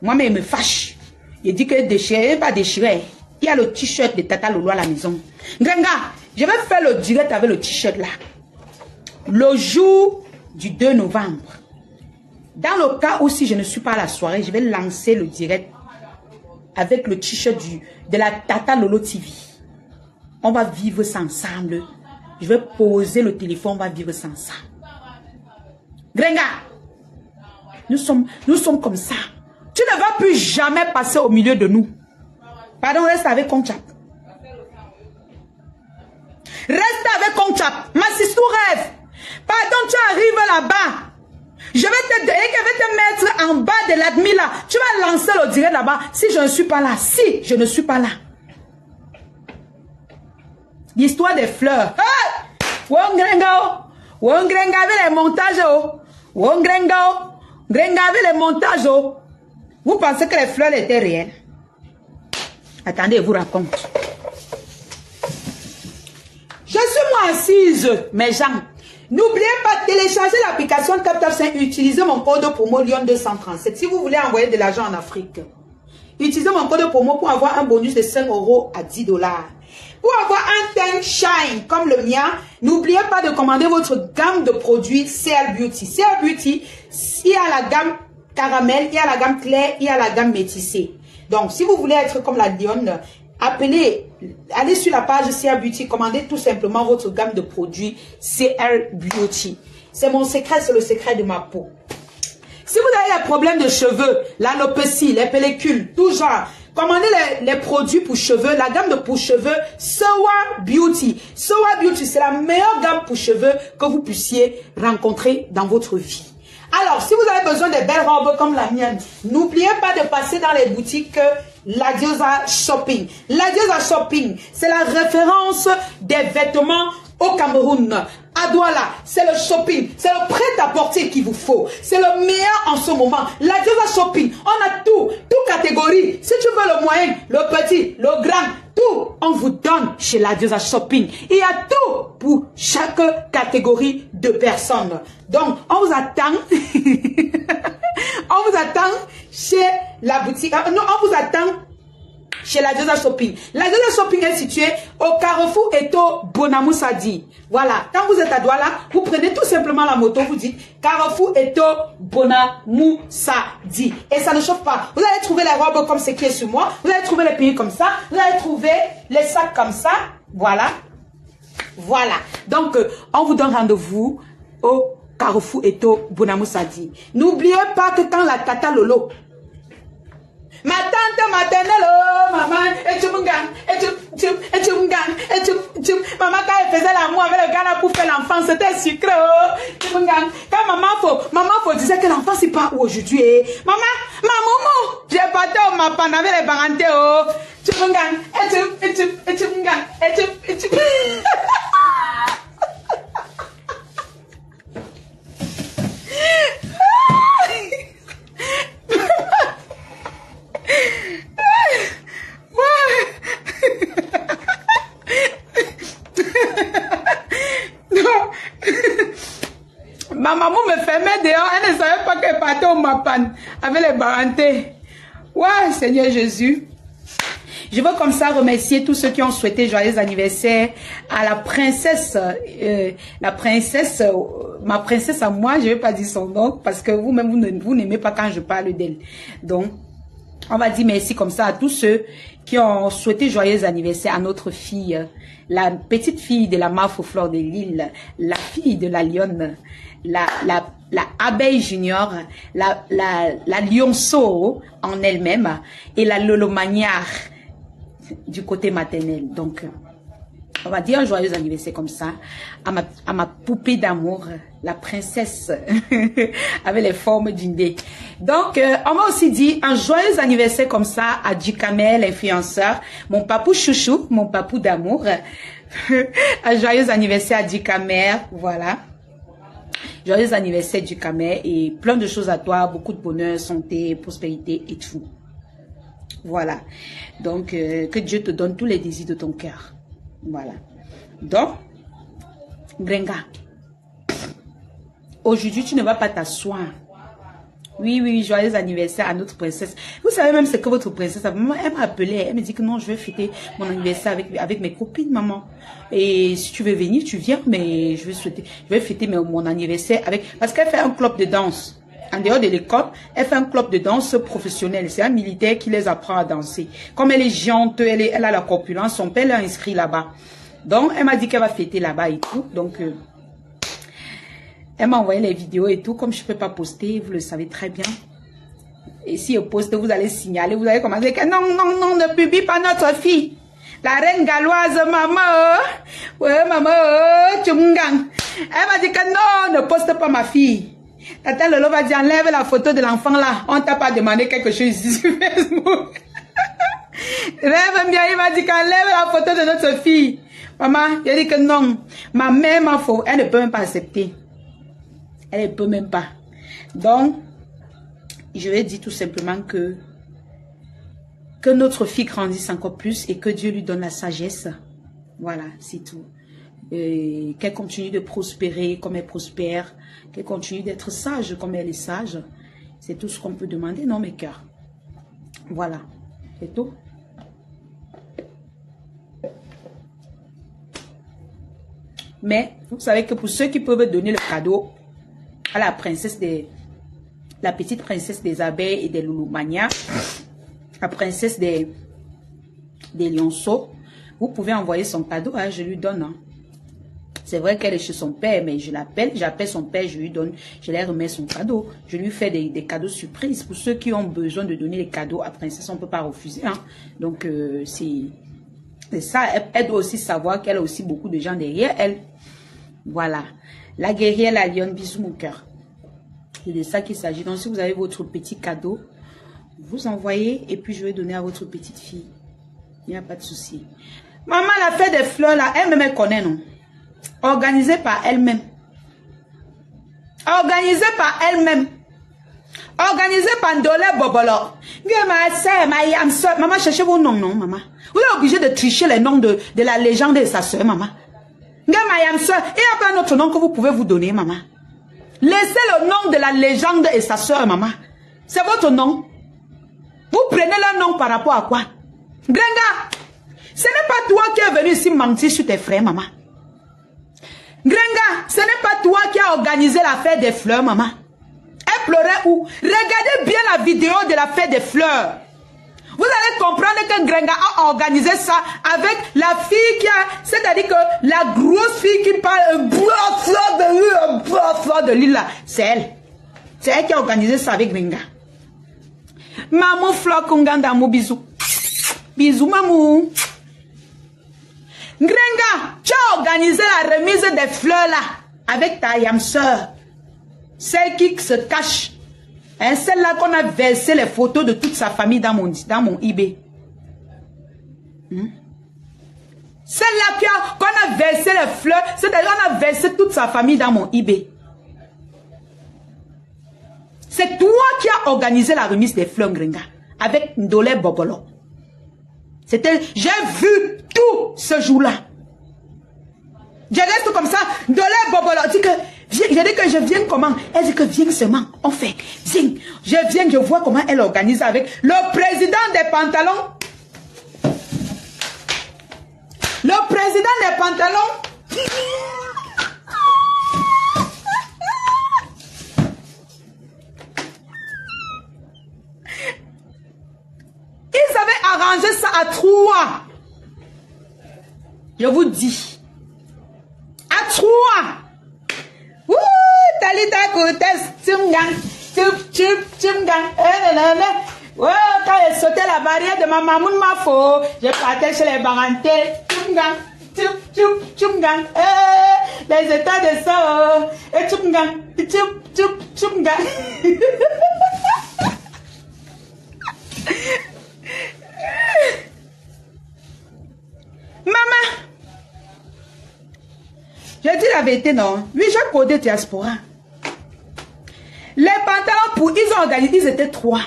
Moi-même, elle me fâche. Il dit que déchiré, pas déchiré. Il y a le t-shirt de Tata Lolo à la maison. Grenga, je vais faire le direct avec le t-shirt là. Le jour du 2 novembre. Dans le cas où si je ne suis pas à la soirée, je vais lancer le direct avec le t-shirt de la Tata Lolo TV. On va vivre ça ensemble. Je vais poser le téléphone, on va vivre ça ensemble. Grenga, nous sommes comme ça. Tu ne vas plus jamais passer au milieu de nous. Pardon, reste avec Conchap. Reste avec Conchap. Ma sister rêve. Pardon, tu arrives là-bas. Je vais te mettre en bas de l'admi là. Tu vas lancer le direct là-bas. Si je ne suis pas là. Si je ne suis pas là. L'histoire des fleurs. Hey! Wongrenga avec les montages. Wongrenga avec les montages. Vous pensez que les fleurs étaient réelles? Attendez, je vous raconte. Je suis moi assise, mes gens. N'oubliez pas de télécharger l'application TapTap5. Utilisez mon code promo Lyon 237 si vous voulez envoyer de l'argent en Afrique. Utilisez mon code promo pour avoir un bonus de 5 € à 10 $. Pour avoir un teint shine comme le mien, n'oubliez pas de commander votre gamme de produits CL Beauty. CL Beauty, il y a la gamme caramel, il y a la gamme claire, il y a la gamme métissée. Donc, si vous voulez être comme la Lionne, allez sur la page CL Beauty, commandez tout simplement votre gamme de produits CL Beauty. C'est mon secret, c'est le secret de ma peau. Si vous avez des problèmes de cheveux, l'alopécie, les pellicules, tout genre, commandez les produits pour cheveux, la gamme de pour cheveux Sowa Beauty. Sowa Beauty, c'est la meilleure gamme pour cheveux que vous puissiez rencontrer dans votre vie. Alors, si vous avez besoin de belles robes comme la mienne, n'oubliez pas de passer dans les boutiques La Diosa Shopping. La Diosa Shopping, c'est la référence des vêtements au Cameroun. À Douala, c'est le shopping, c'est le prêt-à-porter qu'il vous faut. C'est le meilleur en ce moment. La Diosa Shopping, on a tout, toute catégorie. Si tu veux le moyen, le petit, le grand, tout, on vous donne chez La Diosa Shopping. Il y a tout pour chaque catégorie de personnes. Donc, on vous attend. On vous attend chez la boutique. Non, on vous attend chez La Diosa Shopping. La Diosa Shopping est située au Carrefour Eto Bonamoussadi. Voilà. Quand vous êtes à Douala, vous prenez tout simplement la moto, vous dites Carrefour Eto Bonamoussadi. Et ça ne chauffe pas. Vous allez trouver les robes comme ce qui est sur moi. Vous allez trouver les pays comme ça. Vous allez trouver les sacs comme ça. Voilà. Voilà. Donc, on vous donne rendez-vous au Carrefour Eto Bonamoussadi. N'oubliez pas que quand la tata Lolo, ma tante maternelle, oh, maman, et tu me gagnes, maman, quand elle faisait l'amour avec le gars là pour faire l'enfant, c'était sucré, oh, tu me gagnes. Quand maman faut disait que l'enfant c'est pas aujourd'hui, eh. Maman, j'ai battu ma panne avec les parentés, oh, tu me gagnes, et tu me gagnes, et tu ma maman me fermait dehors, elle ne savait pas qu'elle partait au Mapan avec les parentés. Ouais, Seigneur Jésus. Je veux comme ça remercier tous ceux qui ont souhaité joyeux anniversaire à la princesse, ma princesse à moi, je ne vais pas dire son nom parce que vous-même, vous n'aimez pas quand je parle d'elle. Donc, on va dire merci comme ça à tous ceux qui ont souhaité joyeux anniversaire à notre fille, la petite fille de la Mafo Fleur de Lille, la fille de la Lionne, la abeille junior, la lionceau en elle-même et la Lolo Magnard du côté maternel. Donc, on va dire un joyeux anniversaire comme ça à ma poupée d'amour, la princesse avec les formes d'une dé. Donc, on va aussi dire un joyeux anniversaire comme ça à Djikamel, l'influenceur, mon papou chouchou, mon papou d'amour. Un joyeux anniversaire à Djikamel, voilà. Joyeux anniversaire Djikamel et plein de choses à toi, beaucoup de bonheur, santé, prospérité et tout. Voilà. Donc, que Dieu te donne tous les désirs de ton cœur. Voilà. Donc, Grenga, aujourd'hui, tu ne vas pas t'asseoir. Oui, joyeux anniversaire à notre princesse. Vous savez même ce que votre princesse, maman, elle m'a appelé, elle me dit que non, je vais fêter mon anniversaire avec mes copines, maman. Et si tu veux venir, tu viens, mais je vais fêter mon anniversaire parce qu'elle fait un club de danse. En dehors de l'école, elle fait un club de danse professionnel. C'est un militaire qui les apprend à danser. Comme elle est géante, elle a la corpulence, son père l'a inscrit là-bas. Donc, elle m'a dit qu'elle va fêter là-bas et tout. Donc, elle m'a envoyé les vidéos et tout. Comme je ne peux pas poster, vous le savez très bien. Et si je poste, vous allez signaler, vous allez commencer que non, ne publie pas notre fille. La reine galloise, maman. Ouais, maman, tu m'enganges. Elle m'a dit que non, ne poste pas ma fille. Tata Lolo va dire, enlève la photo de l'enfant là. On t'a pas demandé quelque chose ici sur Facebook. Rêve bien, il m'a dit qu'enlève la photo de notre fille. Maman, il a dit que non. Ma mère m'a faux. Elle ne peut même pas accepter. Elle ne peut même pas. Donc, je vais dire tout simplement que notre fille grandisse encore plus et que Dieu lui donne la sagesse. Voilà, c'est tout. Qu'elle continue de prospérer comme elle prospère. Qu'elle continue d'être sage comme elle est sage. C'est tout ce qu'on peut demander, non, mes cœurs. Voilà, c'est tout. Mais, vous savez que pour ceux qui peuvent donner le cadeau à la princesse la petite princesse des abeilles et des Loulou-Mania, la princesse des lionceaux, vous pouvez envoyer son cadeau, hein, je lui donne. Hein. C'est vrai qu'elle est chez son père, mais j'appelle son père, je lui donne, je lui remets son cadeau. Je lui fais des cadeaux surprises. Pour ceux qui ont besoin de donner les cadeaux à princesse, on ne peut pas refuser. Hein. Donc, c'est ça, elle doit aussi savoir qu'elle a aussi beaucoup de gens derrière elle. Voilà. La guerrière, la lionne, bisous mon cœur. C'est de ça qu'il s'agit. Donc, si vous avez votre petit cadeau, vous envoyez et puis je vais donner à votre petite fille. Il n'y a pas de souci. Maman, la fête des fleurs, là, elle-même, elle connaît, non? Organisée par elle-même. Organisée par elle-même. Organisée par Ndolé Bobolo. Maman, cherchez vos noms, non, maman. Vous êtes obligé de tricher les noms de la légende de sa soeur, maman. Il n'y a pas un autre nom que vous pouvez vous donner, maman. Laissez le nom de la légende et sa soeur, maman. C'est votre nom. Vous prenez leur nom par rapport à quoi? Grenga, ce n'est pas toi qui es venu ici mentir sur tes frères, maman. Grenga, ce n'est pas toi qui as organisé la fête des fleurs, maman. Elle pleurait où? Regardez bien la vidéo de la fête des fleurs. Vous allez comprendre que Grenga a organisé ça avec la fille qui a... C'est-à-dire que la grosse fille qui parle un fleur de l'île là, c'est elle. C'est elle qui a organisé ça avec Grenga. Maman Fleur Kunganda, mon bisou. Bisous, maman. Grenga, tu as organisé la remise des fleurs là avec ta yam soeur. Celle qui se cache. Hein, celle-là qu'on a versé les photos de toute sa famille dans mon eBay. Celle-là qu'on a versé les fleurs, c'est-à-dire qu'on a versé toute sa famille dans mon eBay. C'est toi qui as organisé la remise des fleurs, Grenga, avec Ndolé Bobolo. C'était, j'ai vu tout ce jour-là. Je reste comme ça, Ndolé Bobolo dit que, j'ai dit que je viens comment? Elle dit que viens seulement, on fait, viens. Je viens, je vois comment elle organise avec le président des pantalons. Le président des pantalons. Ils avaient arrangé ça à 3. Je vous dis. À 3. Ouh, Talita Koutes, Tchumgang, Tchumgang, ouais, quand elle sautait la barrière de ma maman, ma faux, je partais chez les barantés, Tchumgang, Tchumgang, les états de ça, et Tchumgang, Tchumgang. Maman, je dis la vérité, non. Oui, j'ai codé diaspora. Les pantalons ils ont organisé, ils étaient 3.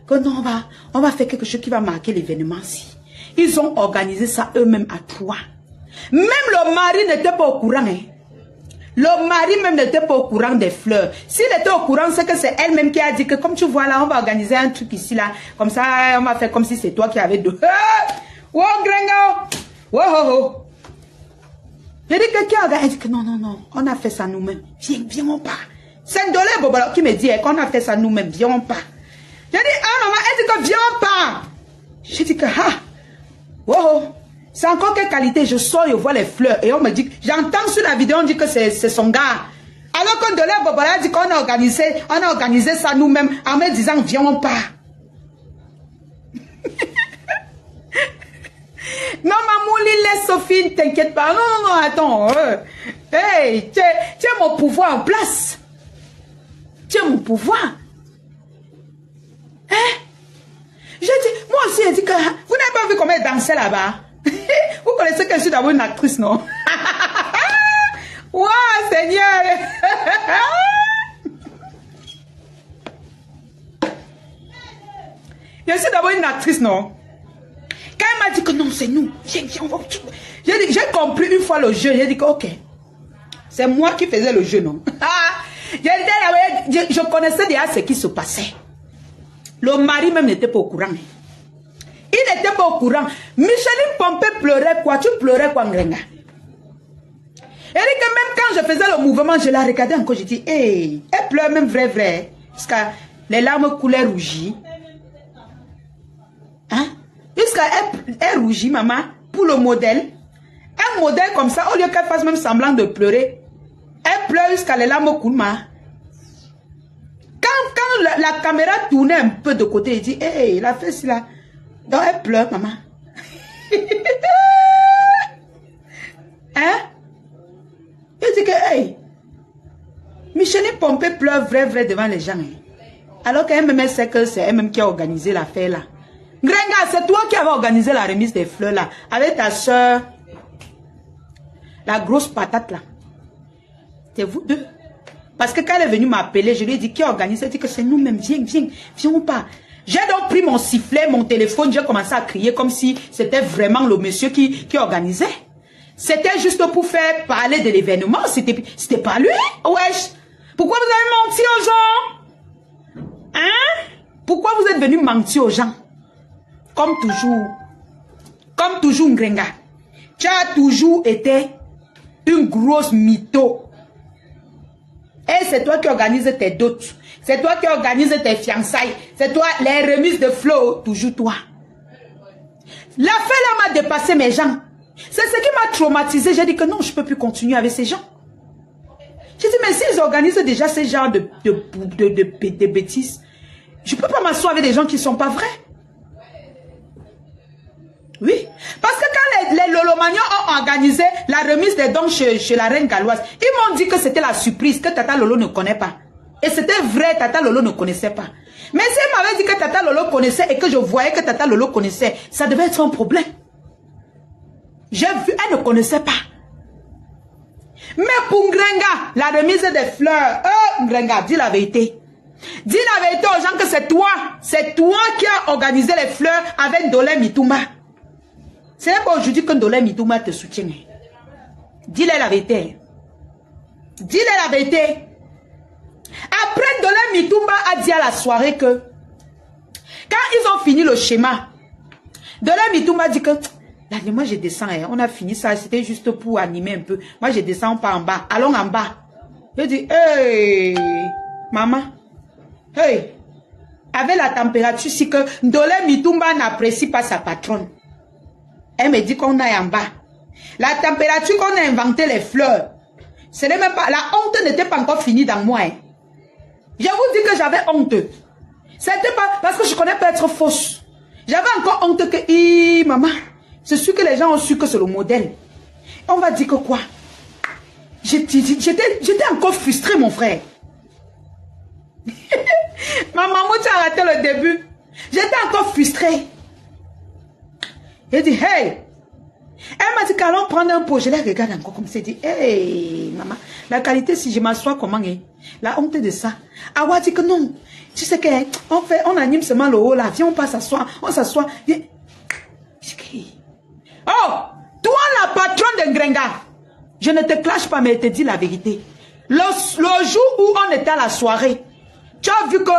Que non, on va faire quelque chose qui va marquer l'événement-ci. Ils ont organisé ça eux-mêmes à 3. Même le mari n'était pas au courant. Hein. Le mari même n'était pas au courant des fleurs. S'il était au courant, c'est que c'est elle-même qui a dit que comme tu vois là, on va organiser un truc ici là. Comme ça, on va faire comme si c'est toi qui avais deux. Oh, Grenga! Oh, oh, oh. J'ai dit que quelqu'un a dit que non, on a fait ça nous-mêmes. Viens, on part. C'est Ndolé Bobolo qui me dit qu'on a fait ça nous-mêmes, viens, on part. J'ai dit, ah maman, elle dit que viens, on part. J'ai dit que, oh, c'est encore quelle qualité, je sors, je vois les fleurs. Et on me dit, j'entends sur la vidéo, on dit que c'est son gars. Alors que Ndolé Bobolo a dit qu'on a organisé ça nous-mêmes en me disant, viens, on part. Non, maman, laisse Sophie, ne t'inquiète pas. Non, attends. Hey, tu as mon pouvoir en place. Tu as mon pouvoir. Hein? J'ai dit, moi aussi, j'ai dit que vous n'avez pas vu comment elle dansait là-bas. Vous connaissez que je suis d'abord une actrice, non? Waouh, Seigneur! Je suis d'abord une actrice, non? Quand elle m'a dit que non, c'est nous. J'ai compris une fois le jeu. J'ai dit que ok. C'est moi qui faisais le jeu, non? Je connaissais déjà ce qui se passait. Le mari même n'était pas au courant. Il n'était pas au courant. Micheline Pompey pleurait quoi? Tu pleurais quoi, Ngrenga? Elle dit que même quand je faisais le mouvement, je la regardais encore. Je dis, hey, elle pleure même vrai. Parce que les larmes coulaient rougies. Hein? Jusqu'à elle rougit, maman, pour le modèle. Un modèle comme ça, au lieu qu'elle fasse même semblant de pleurer, elle pleure jusqu'à les larmes coulent, maman. Quand la caméra tournait un peu de côté, elle dit, hey, la fesse là. Donc elle pleure, maman. Hein? Elle dit que, hey, Micheline Pompey pleure vrai devant les gens. Hein. Alors qu'elle-même sait que c'est elle-même qui a organisé l'affaire là. Grenga, c'est toi qui avais organisé la remise des fleurs là, avec ta soeur, la grosse patate là. C'est vous deux. Parce que quand elle est venue m'appeler, je lui ai dit qui a organisé, elle dit que c'est nous-mêmes, viens ou pas. J'ai donc pris mon sifflet, mon téléphone, j'ai commencé à crier comme si c'était vraiment le monsieur qui organisait. C'était juste pour faire parler de l'événement, c'était pas lui. Wesh, pourquoi vous avez menti aux gens? Hein? Pourquoi vous êtes venu mentir aux gens? Comme toujours, Ngrenga, tu as toujours été une grosse mytho. Et c'est toi qui organises tes dots. C'est toi qui organises tes fiançailles. C'est toi, les remises de fleurs, toujours toi. L'affaire là m'a dépassé mes gens. C'est ce qui m'a traumatisé. J'ai dit que non, je ne peux plus continuer avec ces gens. J'ai dit, mais s'ils organisent déjà ce genre de bêtises, je ne peux pas m'asseoir avec des gens qui ne sont pas vrais. Oui, parce que quand les Lolomagnons ont organisé la remise des dons chez la reine galloise, ils m'ont dit que c'était la surprise, que Tata Lolo ne connaît pas. Et c'était vrai, Tata Lolo ne connaissait pas. Mais si elle m'avait dit que Tata Lolo connaissait et que je voyais que Tata Lolo connaissait, ça devait être un problème. J'ai vu, elle ne connaissait pas. Mais pour Ngrenga, la remise des fleurs, Ngrenga, dis la vérité. Dis la vérité aux gens que c'est toi qui as organisé les fleurs avec Dolé Mitouma. Ce n'est pas aujourd'hui que Dolé Mitouma te soutient. Dis-le la vérité. Dis-le la vérité. Après, Dolé Mitouma a dit à la soirée que quand ils ont fini le schéma, Dolé Mitouma dit que là, moi je descends, hein. On a fini ça, c'était juste pour animer un peu. Moi je descends pas en bas, allons en bas. Je dis, hey, maman, hey, avec la température, si que Dolé Mitouma n'apprécie pas sa patronne. Elle me dit qu'on aille en bas. La température qu'on a inventé les fleurs, ce n'est même pas, la honte n'était pas encore finie dans moi. Hein. Je vous dis que j'avais honte. C'était pas, parce que je connais pas être fausse. J'avais encore honte que, maman, c'est sûr que les gens ont su que c'est le modèle. On va dire que quoi? J'étais encore frustrée, mon frère. Ma maman, tu as raté le début. J'étais encore frustrée. Elle dit, hey. Elle m'a dit qu'allons prendre un pot. Je la regarde encore comme ça. Elle dit, hey, maman, la qualité, si je m'assois, comment est? La honte de ça. Awa dit que non. Tu sais que, on anime seulement le haut là. Viens, on passe s'asseoir. On s'assoit. Oh, toi, la patronne de Ngrenga, je ne te clash pas, mais je te dis la vérité. Le jour où on était à la soirée, tu as vu que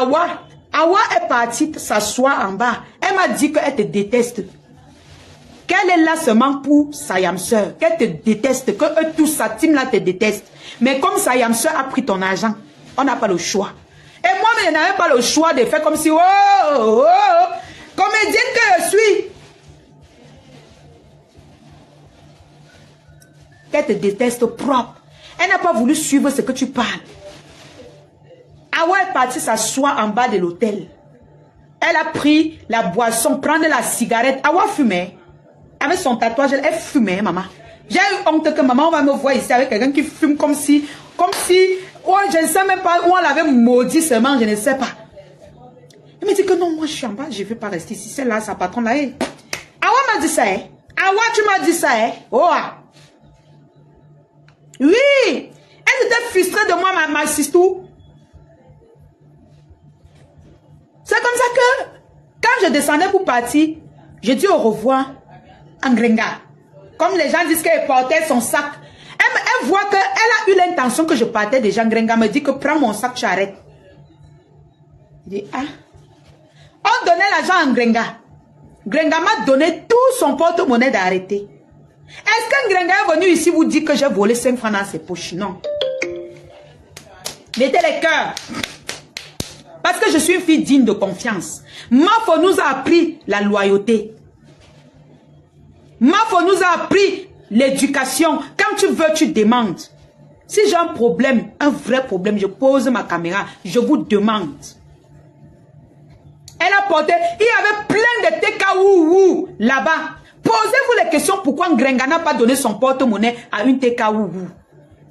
Awa est partie s'asseoir en bas. Elle m'a dit qu'elle te déteste. Qu'elle est là seulement pour sa yam soeur. Qu'elle te déteste. Que eux, tout sa team là te déteste. Mais comme sa yam soeur a pris ton argent, on n'a pas le choix. Et moi, je n'avais pas le choix de faire comme si, comédienne que je suis. Qu'elle te déteste propre. Elle n'a pas voulu suivre ce que tu parles. Awa est partie s'asseoir en bas de l'hôtel. Elle a pris la boisson, prendre la cigarette. Awa fumait. Avec son tatouage, elle fumait, maman. J'ai eu honte que maman, on va me voir ici avec quelqu'un qui fume comme si, oh, je ne sais même pas où on l'avait maudit seulement, je ne sais pas. Elle me dit que non, moi je suis en bas, je ne vais pas rester ici. C'est là, sa patronne là. Awa m'a dit ça, hein. Awa Awa, tu m'as dit ça, hein? Oh! Oui! Elle était frustrée de moi, ma sistou. C'est comme ça que, quand je descendais pour partir, je dis au revoir en Grenga. Comme les gens disent qu'elle portait son sac. Elle voit qu'elle a eu l'intention que je partais déjà en Grenga. Elle me dit que prends mon sac, tu arrêtes. Je dis, ah. On donnait l'argent en Grenga. Grenga m'a donné tout son porte-monnaie d'arrêter. Est-ce qu'un Grenga est venu ici vous dire que j'ai volé 5 francs dans ses poches? Non. Mettez les cœurs. Parce que je suis une fille digne de confiance. Mafo nous a appris la loyauté. Mafo nous a appris l'éducation. Quand tu veux, tu demandes. Si j'ai un problème, un vrai problème, je pose ma caméra, je vous demande. Elle a porté, il y avait plein de TKWU là-bas. Posez-vous les questions pourquoi Grenga n'a pas donné son porte-monnaie à une TKWU.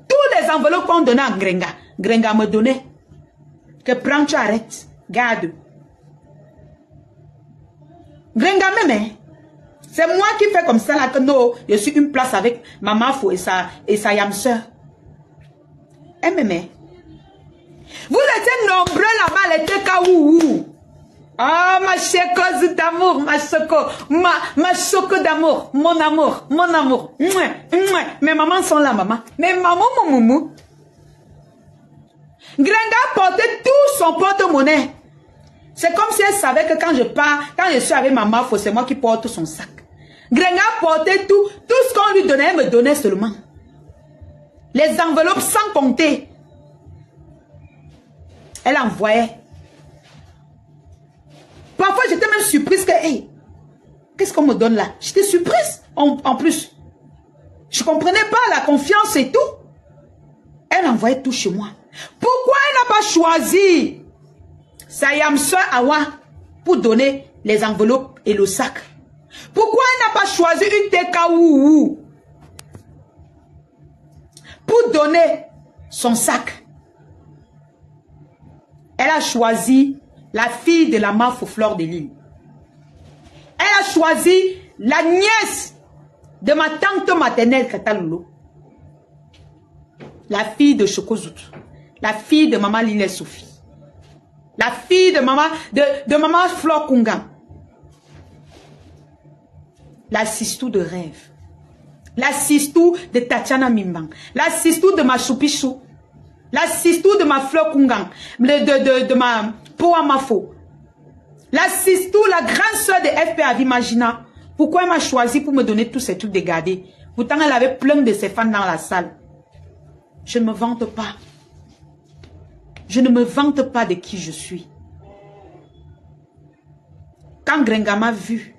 Tous les enveloppes qu'on donnait à Grenga, Grenga me donnait. Que prends, tu arrêtes. Garde. Grenga même, hein? C'est moi qui fais comme ça là que non, je suis une place avec ma mafo et sa yam-sœur. Elle m'aime. Vous étiez nombreux là-bas, les TKWU. Ah, ma chécosse d'amour, ma choco d'amour, mon amour, mon amour. Mouais, mouais. Mes mamans sont là, maman. Mes mamans, mon moumou. Grenga portait tout son porte-monnaie. C'est comme si elle savait que quand je pars, quand je suis avec ma mafo, c'est moi qui porte son sac. Grenga portait tout ce qu'on lui donnait, elle me donnait seulement. Les enveloppes sans compter. Elle envoyait. Parfois, j'étais même surprise que, hey, qu'est-ce qu'on me donne là? J'étais surprise, en plus. Je ne comprenais pas la confiance et tout. Elle envoyait tout chez moi. Pourquoi elle n'a pas choisi sa yam-sœur Awa pour donner les enveloppes et le sac? Pourquoi elle n'a pas choisi une TKWU pour donner son sac? Elle a choisi la fille de la Mafo Fleur de Lille. Elle a choisi la nièce de ma tante maternelle Katalolo. La fille de Chokozout. La fille de maman Lille Sophie. La fille de maman Fleur Kunga. La sistou de rêve. La sistou de Tatiana Mimbang. La sistou de ma Choupichou. La sistou de ma Fleur Kungang. De ma Poa Mafo. La sistou, la grande soeur de FP Avimagina. Pourquoi elle m'a choisi pour me donner tous ces trucs de garder? Pourtant, elle avait plein de ses fans dans la salle. Je ne me vante pas. Je ne me vante pas de qui je suis. Quand Grenga m'a vu,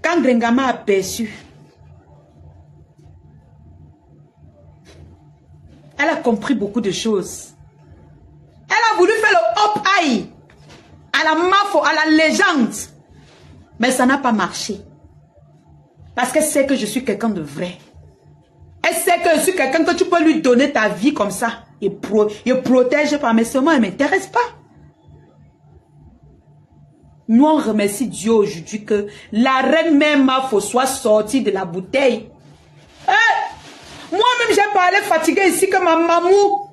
quand Grenga m'a aperçu, elle a compris beaucoup de choses. Elle a voulu faire le hop aïe à la mafo, à la légende. Mais ça n'a pas marché. Parce qu'elle sait que je suis quelqu'un de vrai. Elle sait que je suis quelqu'un que tu peux lui donner ta vie comme ça. Et protège pas. Mais seulement elle ne m'intéresse pas. Nous on remercie Dieu aujourd'hui que la reine mère Mafo soit sortie de la bouteille. Moi-même j'ai parlé fatigué ici que ma mamou.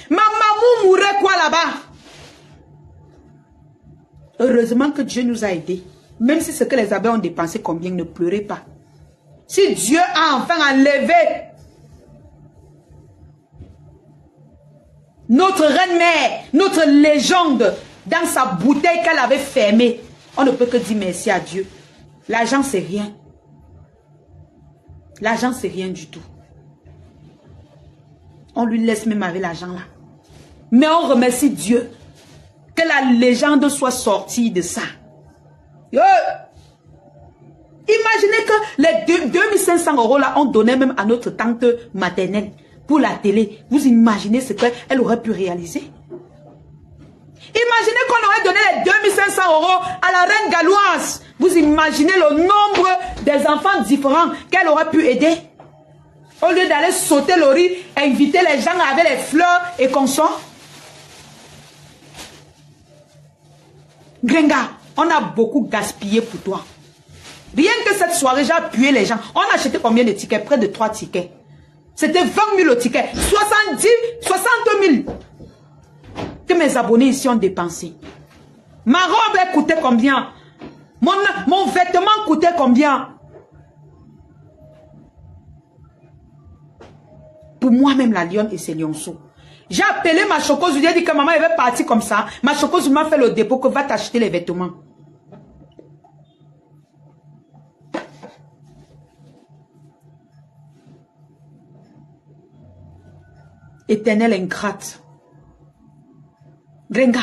Ma maman mourrait quoi là-bas? Heureusement que Dieu nous a aidés. Même si ce que les abeilles ont dépensé combien, ne pleurez pas. Si Dieu a enfin enlevé notre reine-mère, notre légende dans sa bouteille qu'elle avait fermée, on ne peut que dire merci à Dieu. L'argent c'est rien. L'argent c'est rien du tout. On lui laisse même avec l'argent là. Mais on remercie Dieu que la légende soit sortie de ça. Imaginez que les 2500 € là, on donnait même à notre tante maternelle pour la télé. Vous imaginez ce qu'elle aurait pu réaliser? Imaginez qu'on aurait donné les 2500 € à la reine galloise. Vous imaginez le nombre des enfants différents qu'elle aurait pu aider? Au lieu d'aller sauter le riz, inviter les gens avec les fleurs et consorts. Grenga, On a beaucoup gaspillé pour toi. Rien que cette soirée, j'ai appuyé les gens. On a acheté combien de tickets? Près de 3 tickets. C'était 20 000 au ticket. 60 000 que mes abonnés ici ont dépensé. Ma robe a coûté combien? Mon vêtement coûtait combien? Pour moi-même, la lionne et ses lionceaux. J'ai appelé ma chocouse, je lui ai dit que maman elle veut partir comme ça. Ma chocouse m'a fait le dépôt que va t'acheter les vêtements. Éternelle ingrate. Grenga.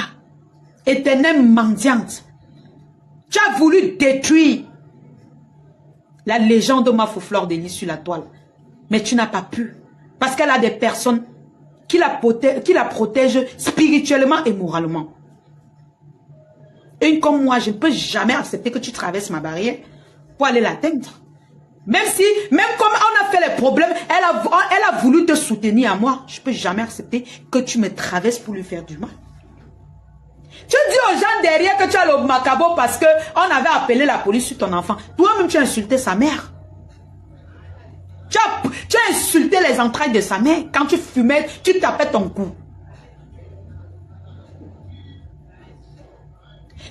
Éternelle mendiante. Tu as voulu détruire la légende de ma fleur de lys sur la toile. Mais tu n'as pas pu. Parce qu'elle a des personnes qui la protègent spirituellement et moralement. Une comme moi, je ne peux jamais accepter que tu traverses ma barrière pour aller l'atteindre. Même comme on a fait les problèmes, elle a voulu te soutenir à moi. Je ne peux jamais accepter que tu me traverses pour lui faire du mal. Tu dis aux gens derrière que tu as le macabo parce qu'on avait appelé la police sur ton enfant. Toi-même, tu as insulté sa mère. Tu as insulté les entrailles de sa mère. Quand tu fumais, tu tapais ton cou.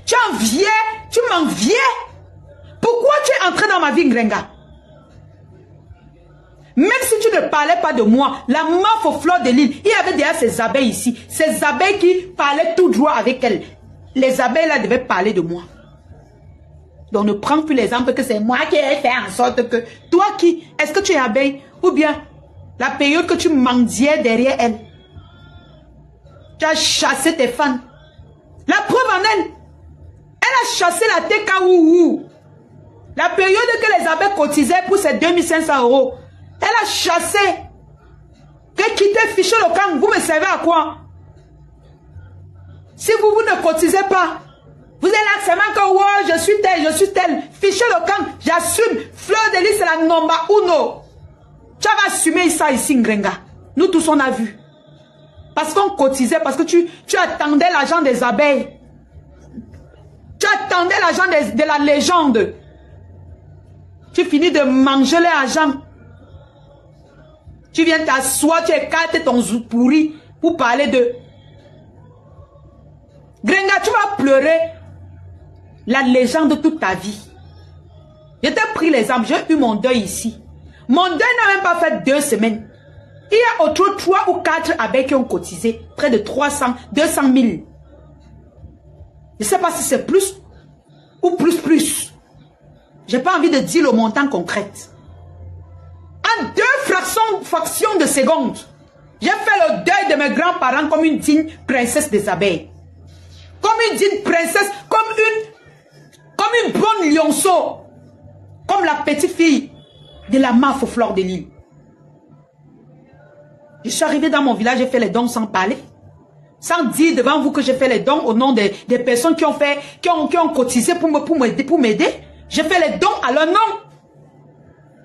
Tu m'enviais. Pourquoi tu es entré dans ma vie, Grenga? Même si tu ne parlais pas de moi, la meuf aux fleurs de l'île, il y avait déjà ces abeilles ici. Ces abeilles qui parlaient tout droit avec elle. Les abeilles là devaient parler de moi. Donc ne prends plus l'exemple que c'est moi qui ai fait en sorte que... Toi qui... Est-ce que tu es abeille? Ou bien la période que tu mendiais derrière elle. Tu as chassé tes fans. La preuve en elle. Elle a chassé la TKOU. La période que les abeilles cotisaient pour ces 2500 €. Elle a chassé. Que quitter, ficher le camp. Vous me servez à quoi? Si vous ne cotisez pas, vous êtes là seulement que ouais, je suis tel. Fichez le camp, j'assume. Fleur de lys, c'est la number uno. Tu vas assumer ça ici, Ngrenga. Nous tous, on a vu. Parce qu'on cotisait, parce que tu attendais l'argent des abeilles. Tu attendais l'argent de la légende. Tu finis de manger l'argent. Tu viens t'asseoir, tu écartes ton zou pourri pour parler de... Grenga, tu vas pleurer la légende toute ta vie. Je t'ai pris l'exemple, j'ai eu mon deuil ici. Mon deuil n'a même pas fait 2 semaines. Il y a autour 3 ou 4 abeilles qui ont cotisé près de 200 000. Je ne sais pas si c'est plus ou plus. Je n'ai pas envie de dire le montant concret. En 2 fractions de secondes, j'ai fait le deuil de mes grands-parents comme une digne princesse des abeilles. Comme une digne princesse, comme une bonne lionceau. Comme la petite fille de la maf aux fleurs de l'île. Je suis arrivé dans mon village, j'ai fait les dons sans parler. Sans dire devant vous que j'ai fait les dons au nom des personnes qui ont cotisé pour m'aider. J'ai fait les dons à leur nom.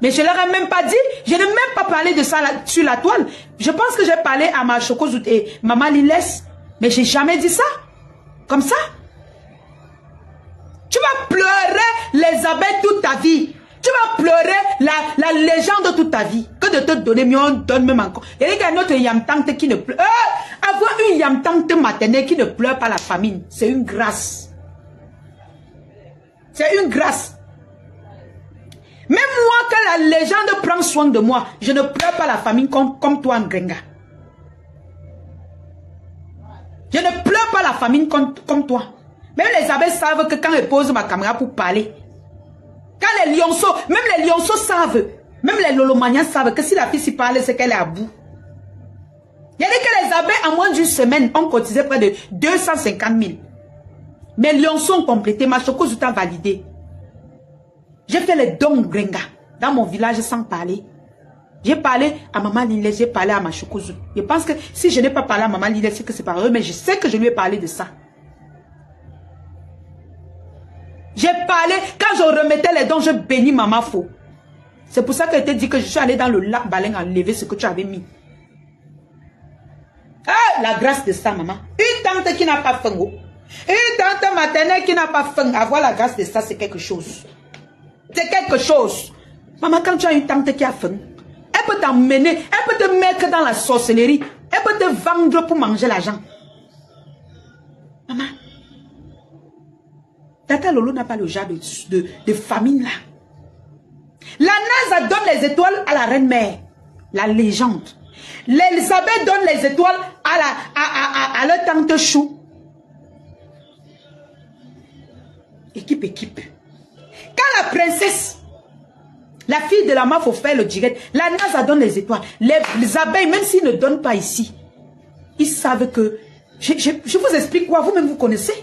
Mais je ne leur ai même pas dit, je n'ai même pas parlé de ça sur la toile. Je pense que j'ai parlé à ma chocouse et maman Lilès. Mais j'ai jamais dit ça. Comme ça. Tu vas pleurer les abeilles toute ta vie. Tu vas pleurer la légende toute ta vie. Que de te donner mieux, on donne même encore. Et il y a notre yamtante qui ne pleure. Avoir une yamtante maternelle qui ne pleure pas la famine, c'est une grâce. C'est une grâce. Même moi, que la légende prend soin de moi, je ne pleure pas la famine comme toi, Ngrenga. Je ne pleure pas la famine comme toi. Même les abeilles savent que quand je pose ma caméra pour parler, quand les lionceaux savent, même les lolomaniens savent que si la fille s'y parle, c'est qu'elle est à bout. Il y a dit que les abeilles, en moins d'une semaine, ont cotisé près de 250 000. Mes lionceaux ont complété, ma chocouse t'a validé. J'ai fait les dons Grenga dans mon village sans parler. J'ai parlé à maman Lillet, j'ai parlé à ma chocouse. Je pense que si je n'ai pas parlé à maman Lillet, c'est que c'est pas eux, mais je sais que je lui ai parlé de ça. J'ai parlé, quand je remettais les dons, je bénis maman faux. C'est pour ça que je t'ai dit que je suis allé dans le lac Baleine enlever ce que tu avais mis. Ah, la grâce de ça, maman. Une tante qui n'a pas faim. Une tante maternelle qui n'a pas faim, avoir la grâce de ça, c'est quelque chose. C'est quelque chose. Maman, quand tu as une tante qui a faim, elle peut t'emmener, elle peut te mettre dans la sorcellerie, elle peut te vendre pour manger l'argent. Maman, Tata Lolo n'a pas le genre de famine là. La NASA donne les étoiles à la reine mère, la légende. L'Elisabeth donne les étoiles à leur tante Chou. Équipe. Quand la princesse, la fille de la maf, faut faire le direct, la NASA donne les étoiles. Les abeilles, même s'ils ne donnent pas ici, ils savent que... Je vous explique quoi, vous-même vous connaissez.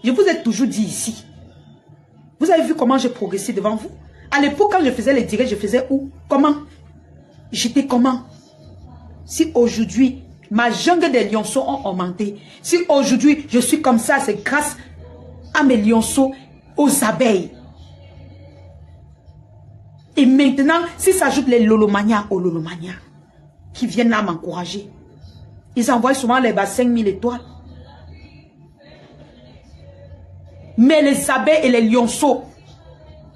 Je vous ai toujours dit ici. Vous avez vu comment j'ai progressé devant vous? À l'époque, quand je faisais les directs, je faisais où? Comment? J'étais comment? Si aujourd'hui, ma jungle des lionceaux ont augmenté, si aujourd'hui, je suis comme ça, c'est grâce à mes lionceaux, aux abeilles. Et maintenant, si s'ajoutent les lolomania aux lolomania, qui viennent là m'encourager, ils envoient souvent les bas 5000 étoiles. Mais les abeilles et les lionceaux,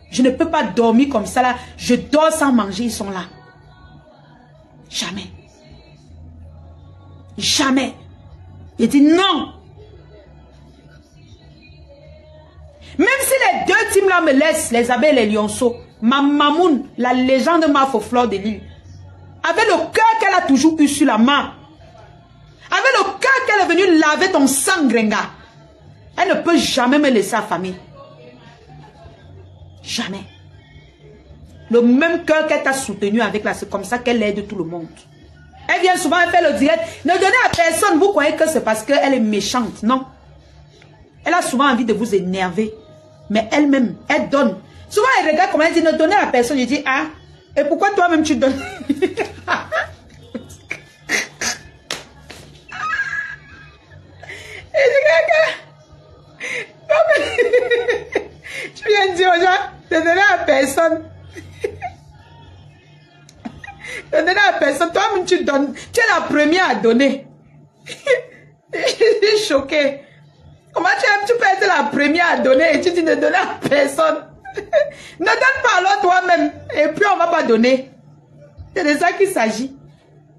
je ne peux pas dormir comme ça là. Je dors sans manger, ils sont là. Jamais. Jamais. Il dit non. Même si les deux teams là me laissent, les abeilles et les lionceaux, ma mamoun, la légende Mafo Fleur de l'île, avec le cœur qu'elle a toujours eu sur la main, avec le cœur qu'elle est venue laver ton sang, Grenga, elle ne peut jamais me laisser affamer. Jamais. Le même cœur qu'elle t'a soutenu avec là, c'est comme ça qu'elle aide tout le monde. Elle vient souvent, elle fait le direct. Ne donnez à personne, vous croyez que c'est parce qu'elle est méchante. Non. Elle a souvent envie de vous énerver. Mais elle-même, elle donne. Souvent, elle regarde comment elle dit, ne donnez à personne. Je dis, ah, et pourquoi toi-même tu donnes? Tu viens de dire aux gens, ne donnez à personne. Ne donnez à personne. Toi-même, tu donnes. Tu es la première à donner. Je suis choquée. Comment tu peux être la première à donner et tu dis ne donner à personne? Ne donne pas alors toi-même. Et puis on ne va pas donner. C'est de ça qu'il s'agit.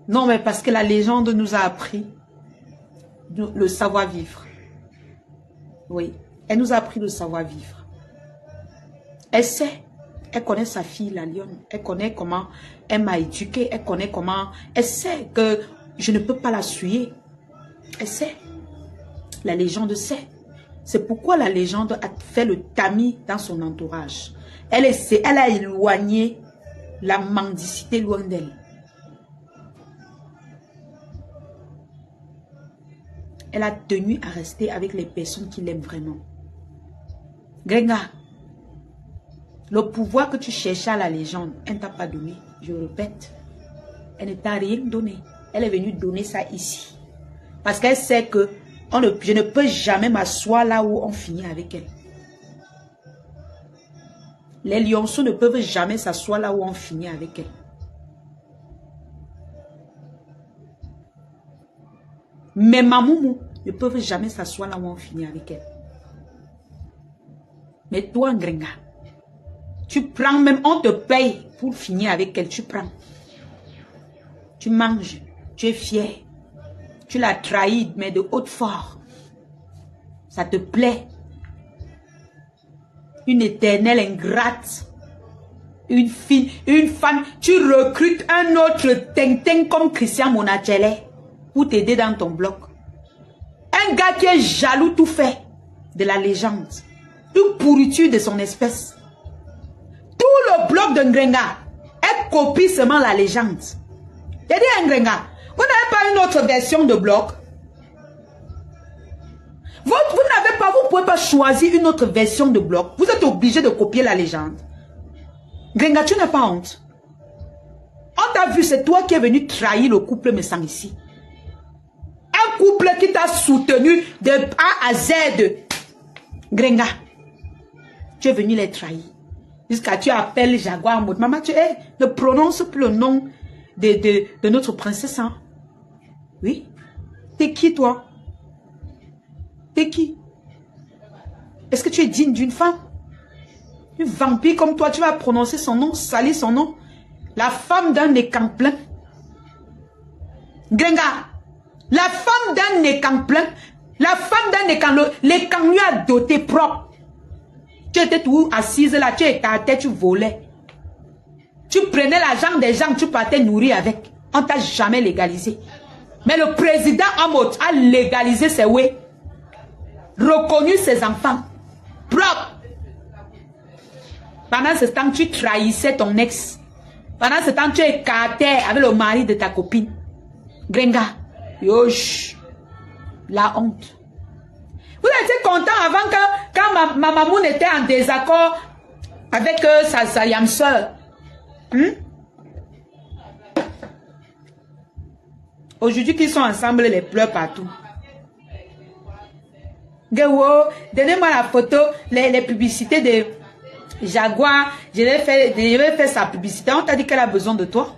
Non, mais parce que la légende nous a appris le savoir-vivre. Oui. Elle nous a appris le savoir-vivre. Elle sait. Elle connaît sa fille, la lionne. Elle connaît comment elle m'a éduquée. Elle connaît comment... Elle sait que je ne peux pas la suyer. Elle sait. La légende sait. C'est pourquoi la légende a fait le tamis dans son entourage. Elle a éloigné la mendicité loin d'elle. Elle a tenu à rester avec les personnes qui l'aiment vraiment. Grenga, le pouvoir que tu cherchais à la légende, elle ne t'a pas donné. Je répète, elle ne t'a rien donné. Elle est venue donner ça ici. Parce qu'elle sait que je ne peux jamais m'asseoir là où on finit avec elle. Les lionceaux ne peuvent jamais s'asseoir là où on finit avec elle. Mais Mamoumou ne peuvent jamais s'asseoir là où on finit avec elle. Mais toi, Ngrenga, tu prends même, on te paye pour finir avec elle, tu prends. Tu manges, tu es fier. Tu l'as trahi, mais de haute force. Ça te plaît. Une éternelle ingrate. Une fille, une femme. Tu recrutes un autre ting-ting comme Christian Monachele pour t'aider dans ton bloc. Un gars qui est jaloux tout fait de la légende. Une pourriture de son espèce. Tout le bloc de Ngrenga, elle copie seulement la légende. J'ai dit Ngrenga, vous n'avez pas une autre version de bloc? Vous n'avez pas, vous ne pouvez pas choisir une autre version de bloc. Vous êtes obligé de copier la légende. Grenga, tu n'as pas honte. On t'a vu, c'est toi qui es venu trahir le couple Messang ici. Un couple qui t'a soutenu de A à Z. Grenga, tu es venu les trahir. Jusqu'à tu appelles Jaguar en mode, maman, tu ne prononce plus le nom de notre princesse. Hein? Oui. T'es qui toi? T'es qui? tu es digne d'une femme. Une vampire comme toi, tu vas prononcer son nom, salir son nom. La femme d'un écan plein. Grenga, la femme d'un écan plein, la femme d'un écan, l'écan lui a doté propre. Tu étais tout assise là, tu écartais, tu volais. Tu prenais l'argent des gens, tu partais nourrir avec. On t'a jamais légalisé. Mais le président Amot a légalisé ses ouais. Reconnu ses enfants. Propre. Pendant ce temps, tu trahissais ton ex. Pendant ce temps, tu écartais avec le mari de ta copine. Grenga. Yosh. La honte. Vous étiez content avant que, quand ma maman était en désaccord avec sa yam soeur. Aujourd'hui qu'ils sont ensemble, les pleurent partout. Gewo, donnez-moi la photo, les publicités de Jaguar. Je vais faire sa publicité. On t'a dit qu'elle a besoin de toi.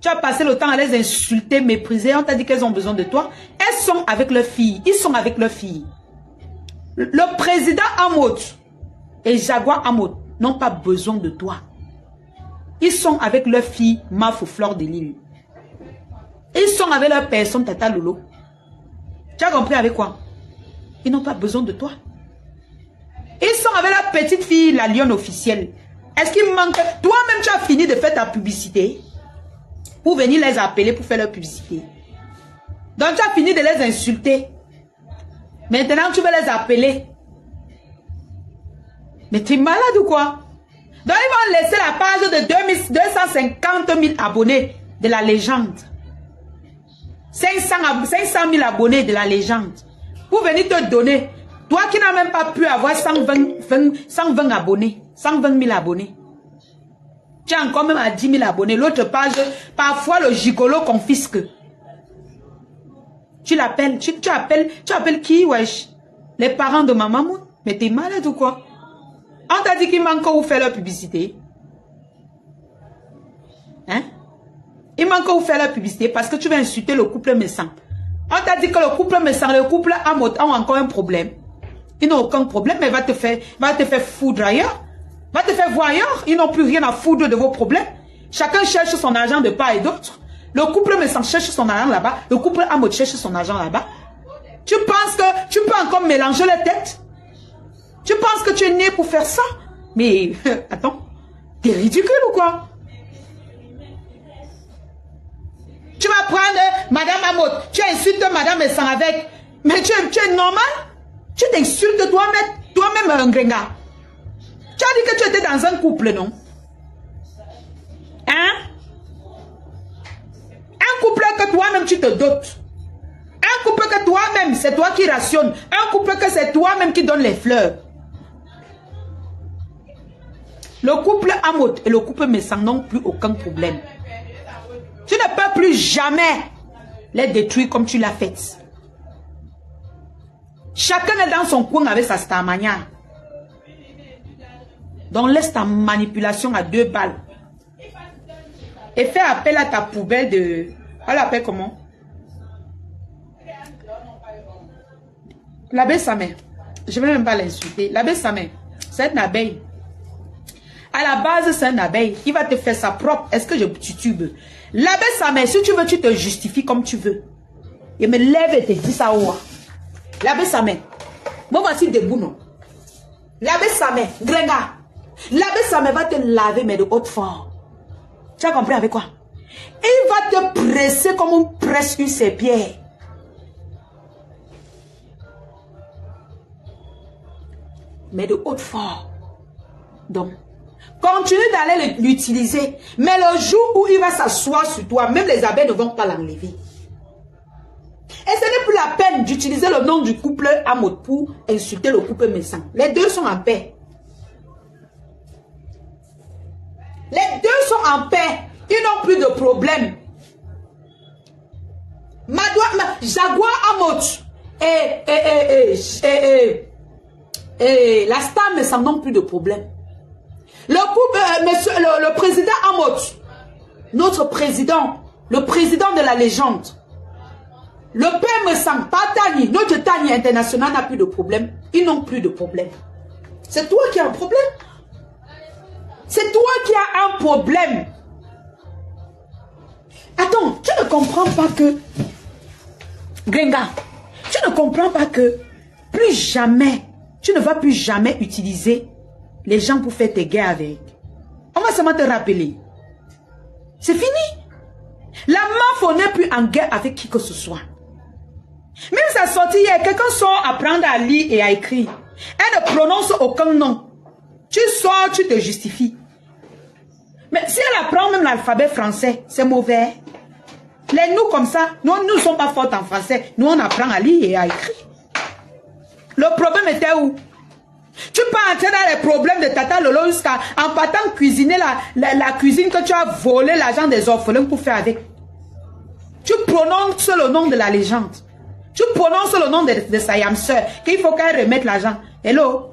Tu as passé le temps à les insulter, mépriser. On t'a dit qu'elles ont besoin de toi. Elles sont avec leurs filles. Ils sont avec leurs filles. Le président Amot et Jaguar Amot n'ont pas besoin de toi. Ils sont avec leurs filles, Maf ou Fleur de Lille. Ils sont avec leur personne, Tata Lolo. Tu as compris avec quoi? Ils n'ont pas besoin de toi. Ils sont avec leur petite fille, la lionne officielle. Est-ce qu'il manque... Toi-même, tu as fini de faire ta publicité pour venir les appeler pour faire leur publicité. Donc, tu as fini de les insulter. Maintenant, tu veux les appeler. Mais tu es malade ou quoi? Donc, ils vont laisser la page de 250 000 abonnés de la légende. 500 000 abonnés de la légende. Pour venir te donner. Toi qui n'as même pas pu avoir 120 abonnés. 120 000 abonnés. Tu as encore même à 10 000 abonnés. L'autre page, parfois le gigolo confisque. Tu l'appelles. Tu appelles qui, wesh? Les parents de ma maman. Mais t'es malade ou quoi? On t'a dit qu'il manque où faire la publicité. Hein? Il manque où faire la publicité parce que tu vas insulter le couple méchant. On t'a dit que le couple méchant, le couple Amot ont encore un problème. Ils n'ont aucun problème, mais va te faire foudre ailleurs. Va te faire voir ailleurs. Ils n'ont plus rien à foudre de vos problèmes. Chacun cherche son argent de part et d'autre. Le couple méchant cherche son argent là-bas. Le couple Amot cherche son argent là-bas. Tu penses que tu peux encore mélanger les têtes? Tu penses que tu es né pour faire ça? Mais, attends, t'es ridicule ou quoi? Tu vas prendre Madame Amot, tu insultes Madame Essan avec, mais tu es normal? Tu t'insultes toi-même un grenga. Tu as dit que tu étais dans un couple, non? Hein? Un couple que toi-même tu te dotes. Un couple que toi-même, c'est toi qui rationne. Un couple que c'est toi-même qui donne les fleurs. Le couple Amot et le couple Messan n'ont plus aucun problème. Tu ne peux plus jamais les détruire comme tu l'as fait. Chacun est dans son coin avec sa starmania. Donc laisse ta manipulation à 2 balles. Et fais appel à ta poubelle de... On l'appelle comment? L'abbé Samer. Je ne vais même pas l'insulter. L'abbé Samer, c'est une abeille. À la base, c'est un abeille. Il va te faire sa propre. Est-ce que je titube? L'abbé Samer, si tu veux, tu te justifies comme tu veux. Il me lève et te dit ça. L'abbé Samer. Moi, voici debout, non? L'abbé Samer, Grenga. L'abbé Samer va te laver, mais de haute forme. Tu as compris avec quoi? Il va te presser comme on presse une serpillère. Mais de haute forme. Donc, continue d'aller l'utiliser. Mais le jour où il va s'asseoir sur toi, même les abeilles ne vont pas l'enlever. Et ce n'est plus la peine d'utiliser le nom du couple Amot pour insulter le couple méchant. Les deux sont en paix. Les deux sont en paix. Ils n'ont plus de problème. Jaguar Amot et la star méchant n'ont plus de problème. Le président Amot, notre président, le président de la légende, le père Messang, pas Tani, notre Tani international n'a plus de problème. Ils n'ont plus de problème. C'est toi qui as un problème. C'est toi qui as un problème. Attends, tu ne comprends pas que... Grenga, tu ne comprends pas que plus jamais, tu ne vas plus jamais utiliser les gens pour faire tes guerres avec. On va seulement te rappeler. C'est fini. La MAF n'est plus en guerre avec qui que ce soit. Même sa sortie hier, quelqu'un sort apprendre à lire et à écrire. Elle ne prononce aucun nom. Tu sors, tu te justifies. Mais si elle apprend même l'alphabet français, c'est mauvais. Les nous comme ça, nous ne sommes pas fortes en français. Nous, on apprend à lire et à écrire. Le problème était où? Tu peux entrer dans les problèmes de Tata Lolo jusqu'à en partant cuisiner la cuisine que tu as volé l'argent des orphelins pour faire avec. Tu prononces le nom de la légende. Tu prononces le nom de sa yam sœur, qu'il faut qu'elle remette l'argent. Hello?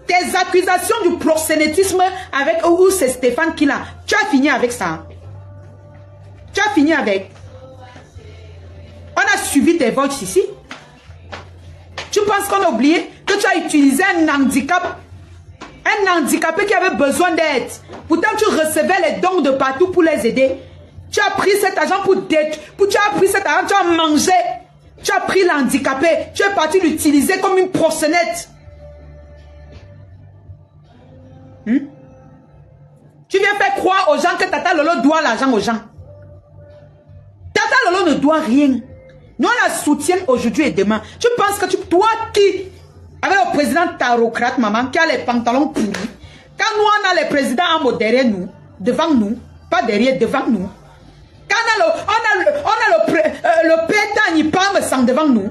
Tes accusations du proxénétisme avec où c'est Stéphane qui l'a. Tu as fini avec ça. Tu as fini avec. On a suivi tes votes ici. Tu penses qu'on a oublié que tu as utilisé un handicap, un handicapé qui avait besoin d'aide. Pourtant, tu recevais les dons de partout pour les aider. Tu as pris cet argent tu as pris cet argent, tu as mangé. Tu as pris l'handicapé, tu es parti l'utiliser comme une proxénète. Tu viens faire croire aux gens que Tata Lolo doit l'argent aux gens. Tata Lolo ne doit rien. Nous, on la soutient aujourd'hui et demain. Tu penses que toi qui, avec le président tarocrate, maman, qui a les pantalons pourris, quand nous, on a les présidents en mode derrière nous, devant nous, pas derrière, devant nous, quand on a le pétain Nipam sang devant nous,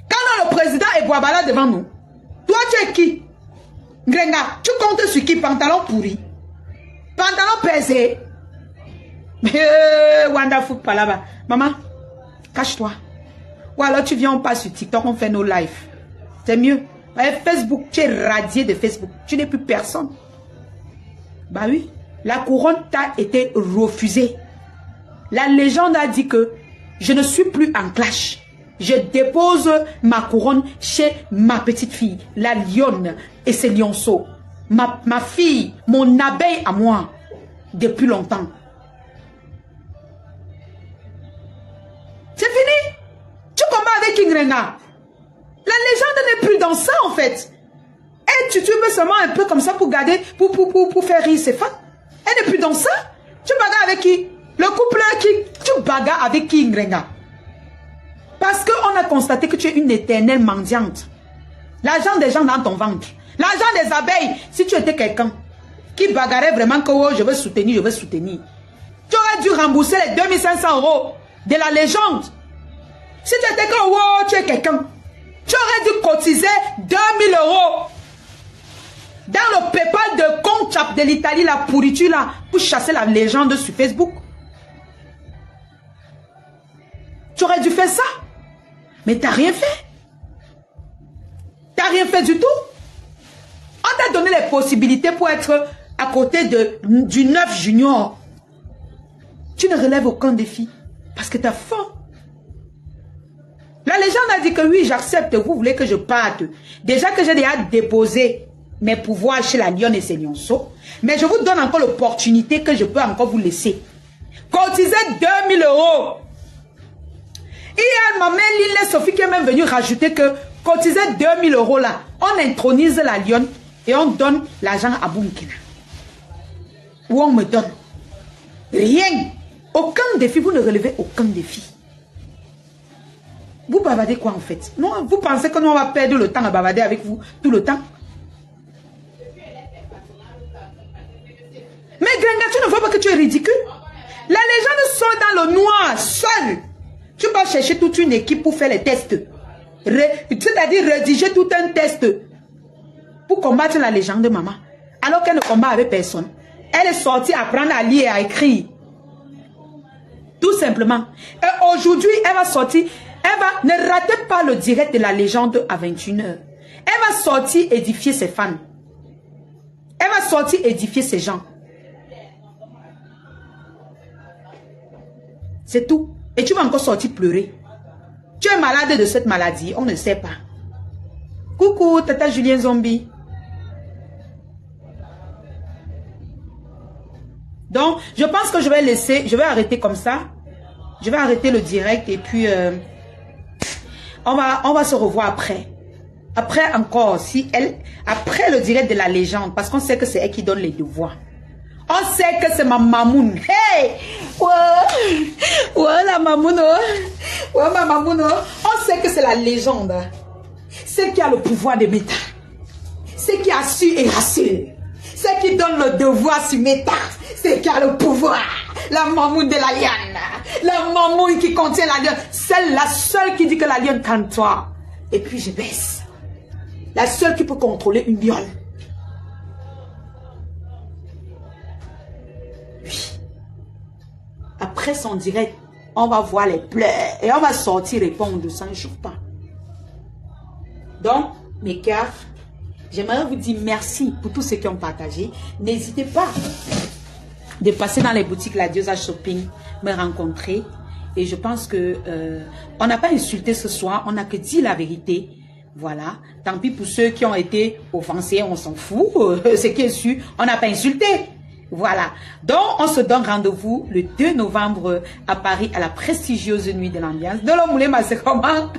quand on a le président Eguabala devant nous, toi, tu es qui? Grenga, tu comptes sur qui? Pantalon pourri, pantalon pesé. Wonderful palaba. Maman, cache-toi. Ou alors tu viens, on passe sur TikTok, on fait nos lives. C'est mieux. Facebook, tu es radié de Facebook. Tu n'es plus personne. Bah oui. La couronne t'a été refusée. La légende a dit que je ne suis plus en clash. Je dépose ma couronne chez ma petite fille, la lionne et ses lionceaux. Ma fille, mon abeille à moi, depuis longtemps. C'est fini. Tu combats avec Kingrena. La légende n'est plus dans ça en fait. Et tu veux seulement un peu comme ça pour garder, pour faire rire ses fans. Elle n'est plus dans ça. Tu bagarres avec qui? Le couple qui? Tu bagarres avec qui, Ngrenga? Parce qu'on a constaté que tu es une éternelle mendiante. L'argent des gens dans ton ventre. L'argent des abeilles. Si tu étais quelqu'un qui bagarrait vraiment que oh, je veux soutenir, je veux soutenir. Tu aurais dû rembourser les 2500 € de la légende. Si tu étais que oh, tu es quelqu'un, tu aurais dû cotiser 2000 € dans le PayPal de compte de l'Italie, la pourriture là, pour chasser la légende sur Facebook. Tu aurais dû faire ça. Mais tu n'as rien fait. Tu n'as rien fait du tout. On t'a donné les possibilités pour être à côté du 9 junior. Tu ne relèves aucun défi. Parce que tu as faim. La légende a dit que oui, j'accepte. Vous voulez que je parte. Déjà que j'ai déjà déposé mes pouvoirs chez la lionne et ses lionceaux. Mais je vous donne encore l'opportunité que je peux encore vous laisser. Cotisez 2000 €. Hier, ma mère Lille Sophie qui est même venue rajouter que cotiser 2000 € là, on intronise la lionne et on donne l'argent à Boumkina. Où on me donne. Rien. Aucun défi. Vous ne relevez aucun défi. Vous bavardez quoi en fait? Non, vous pensez que nous on va perdre le temps à bavarder avec vous tout le temps? Mais Grenga, tu ne vois pas que tu es ridicule? La légende sort dans le noir, seule. Tu vas chercher toute une équipe pour faire les tests. C'est-à-dire rédiger tout un test pour combattre la légende de maman. Alors qu'elle ne combat avec personne. Elle est sortie apprendre à lire et à écrire. Tout simplement. Et aujourd'hui, elle va sortir. Ne ratez pas le direct de la légende à 21 h. Elle va sortir édifier ses fans. Elle va sortir édifier ses gens. C'est tout. Et tu vas encore sortir pleurer. Tu es malade de cette maladie, on ne sait pas. Coucou, Tata Julien Zombie. Donc, je pense que je vais arrêter comme ça. Je vais arrêter le direct et puis on va se revoir après. Après encore, après le direct de la légende, parce qu'on sait que c'est elle qui donne les devoirs. On sait que c'est ma mamoun. Hey! Ouais, la mamoun. Ouais, ma mamoun. On sait que c'est la légende. Celle qui a le pouvoir de Meta. Celle qui a su et rassure. Celle qui donne le devoir sur Meta. Celle qui a le pouvoir. La mamoun de la liane. La mamoun qui contient la liane. C'est la seule qui dit que la liane tente toi. Et puis je baisse. La seule qui peut contrôler une viole. Oui. Après son direct, on va voir les pleurs. Et on va sortir répondre, ça ne chauffe pas. Donc, mes cœurs, j'aimerais vous dire merci pour tous ceux qui ont partagé. N'hésitez pas de passer dans les boutiques La Diosa Shopping, me rencontrer. Et je pense que on n'a pas insulté ce soir, on n'a que dit la vérité. Voilà. Tant pis pour ceux qui ont été offensés, on s'en fout. Ce qui est sûr, on n'a pas insulté. Voilà. Donc, on se donne rendez-vous le 2 novembre à Paris à la prestigieuse nuit de l'ambiance. De l'homme, c'est comment?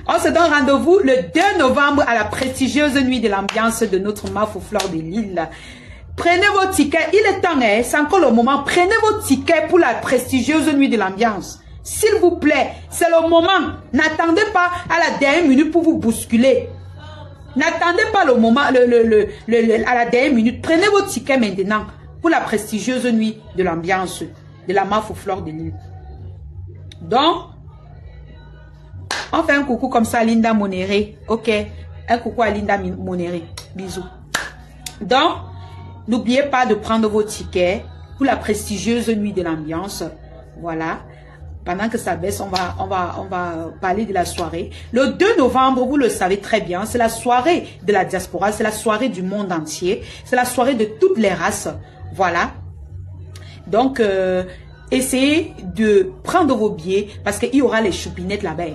On se donne rendez-vous le 2 novembre à la prestigieuse nuit de l'ambiance de notre MAF aux Fleurs de Lille. Prenez vos tickets. Il est temps, hein, c'est encore le moment. Prenez vos tickets pour la prestigieuse nuit de l'ambiance. S'il vous plaît, c'est le moment. N'attendez pas à la dernière minute pour vous bousculer. N'attendez pas le moment, à la dernière minute. Prenez vos tickets maintenant pour la prestigieuse nuit de l'ambiance de la MAF aux Fleurs de Lille. Donc, on fait un coucou comme ça à Linda Monéré. Ok, un coucou à Linda Monéré. Bisous. Donc, n'oubliez pas de prendre vos tickets pour la prestigieuse nuit de l'ambiance. Voilà. Pendant que ça baisse, on va parler de la soirée. Le 2 novembre, vous le savez très bien, c'est la soirée de la diaspora, c'est la soirée du monde entier, c'est la soirée de toutes les races. Voilà. Donc, essayez de prendre vos billets parce qu'il y aura les choupinettes là-bas.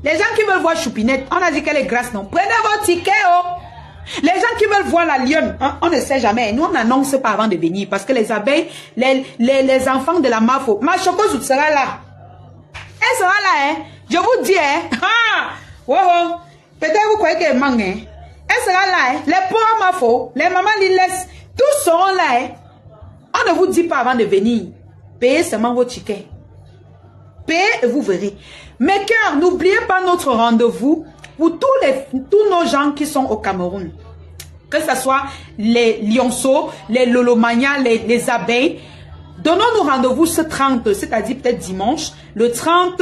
Les gens qui veulent voir choupinette, on a dit qu'elle est grasse, non? Prenez vos tickets, oh! Les gens qui veulent voir la lionne, hein, on ne sait jamais. Nous, on n'annonce pas avant de venir parce que les abeilles, les enfants de la MAFO, ma chocolat sera là. Elle sera là, hein. Je vous dis, hein. Ah! Oh, oh. Peut-être vous croyez qu'elle manque, hein. Elle sera là, hein. Les pauvres MAFO, les mamans Liles, tous seront là, hein. On ne vous dit pas avant de venir. Payez seulement vos tickets. Payez et vous verrez. Mes cœurs, n'oubliez pas notre rendez-vous pour tous nos gens qui sont au Cameroun. Que ce soit les lionceaux, les lolomania, les abeilles. Donnons-nous rendez-vous ce 30, c'est-à-dire peut-être dimanche, le 30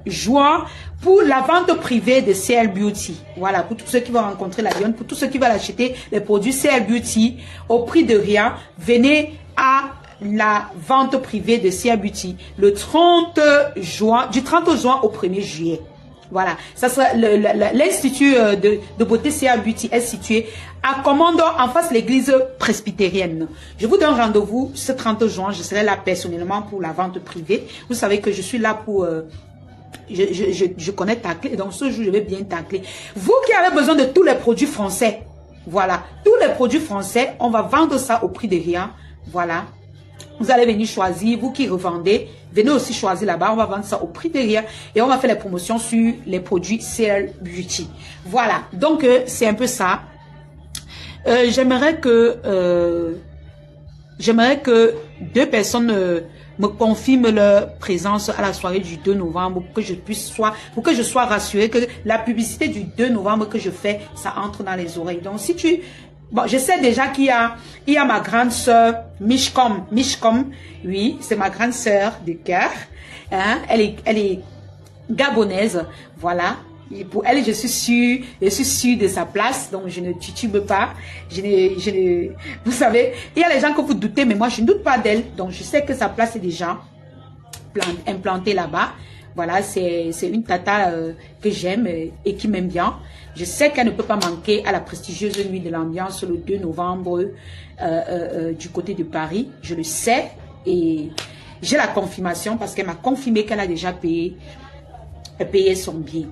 juin, pour la vente privée de CL Beauty. Voilà, pour tous ceux qui vont rencontrer la lionne, pour tous ceux qui veulent acheter les produits CL Beauty au prix de rien, venez à la vente privée de CL Beauty le 30 juin, du 30 juin au 1er juillet. Voilà, ça sera l'institut de beauté CL Beauty est situé à Commando en face de l'église presbytérienne. Je vous donne rendez-vous ce 30 juin, je serai là personnellement pour la vente privée. Vous savez que je suis là pour... je connais tacler, donc ce jour je vais bien tacler. Vous qui avez besoin de tous les produits français, voilà, tous les produits français, on va vendre ça au prix de rien, voilà. Vous allez venir choisir, vous qui revendez, venez aussi choisir là-bas, on va vendre ça au prix de rien et on va faire les promotions sur les produits CL Beauty. Voilà, donc c'est un peu ça. J'aimerais que deux personnes me confirment leur présence à la soirée du 2 novembre pour que je sois rassurée que la publicité du 2 novembre que je fais, ça entre dans les oreilles. Donc si tu... Bon, je sais déjà qu'il y a ma grande sœur Mishcom, oui, c'est ma grande sœur de cœur. Hein? Elle est gabonaise, voilà. Et pour elle, je suis sûre de sa place, donc je ne titube pas. Vous savez, il y a les gens que vous doutez, mais moi je ne doute pas d'elle, donc je sais que sa place est déjà implantée là-bas. Voilà, c'est une tata que j'aime et qui m'aime bien. Je sais qu'elle ne peut pas manquer à la prestigieuse nuit de l'ambiance le 2 novembre du côté de Paris. Je le sais et j'ai la confirmation parce qu'elle m'a confirmé qu'elle a déjà payé son billet.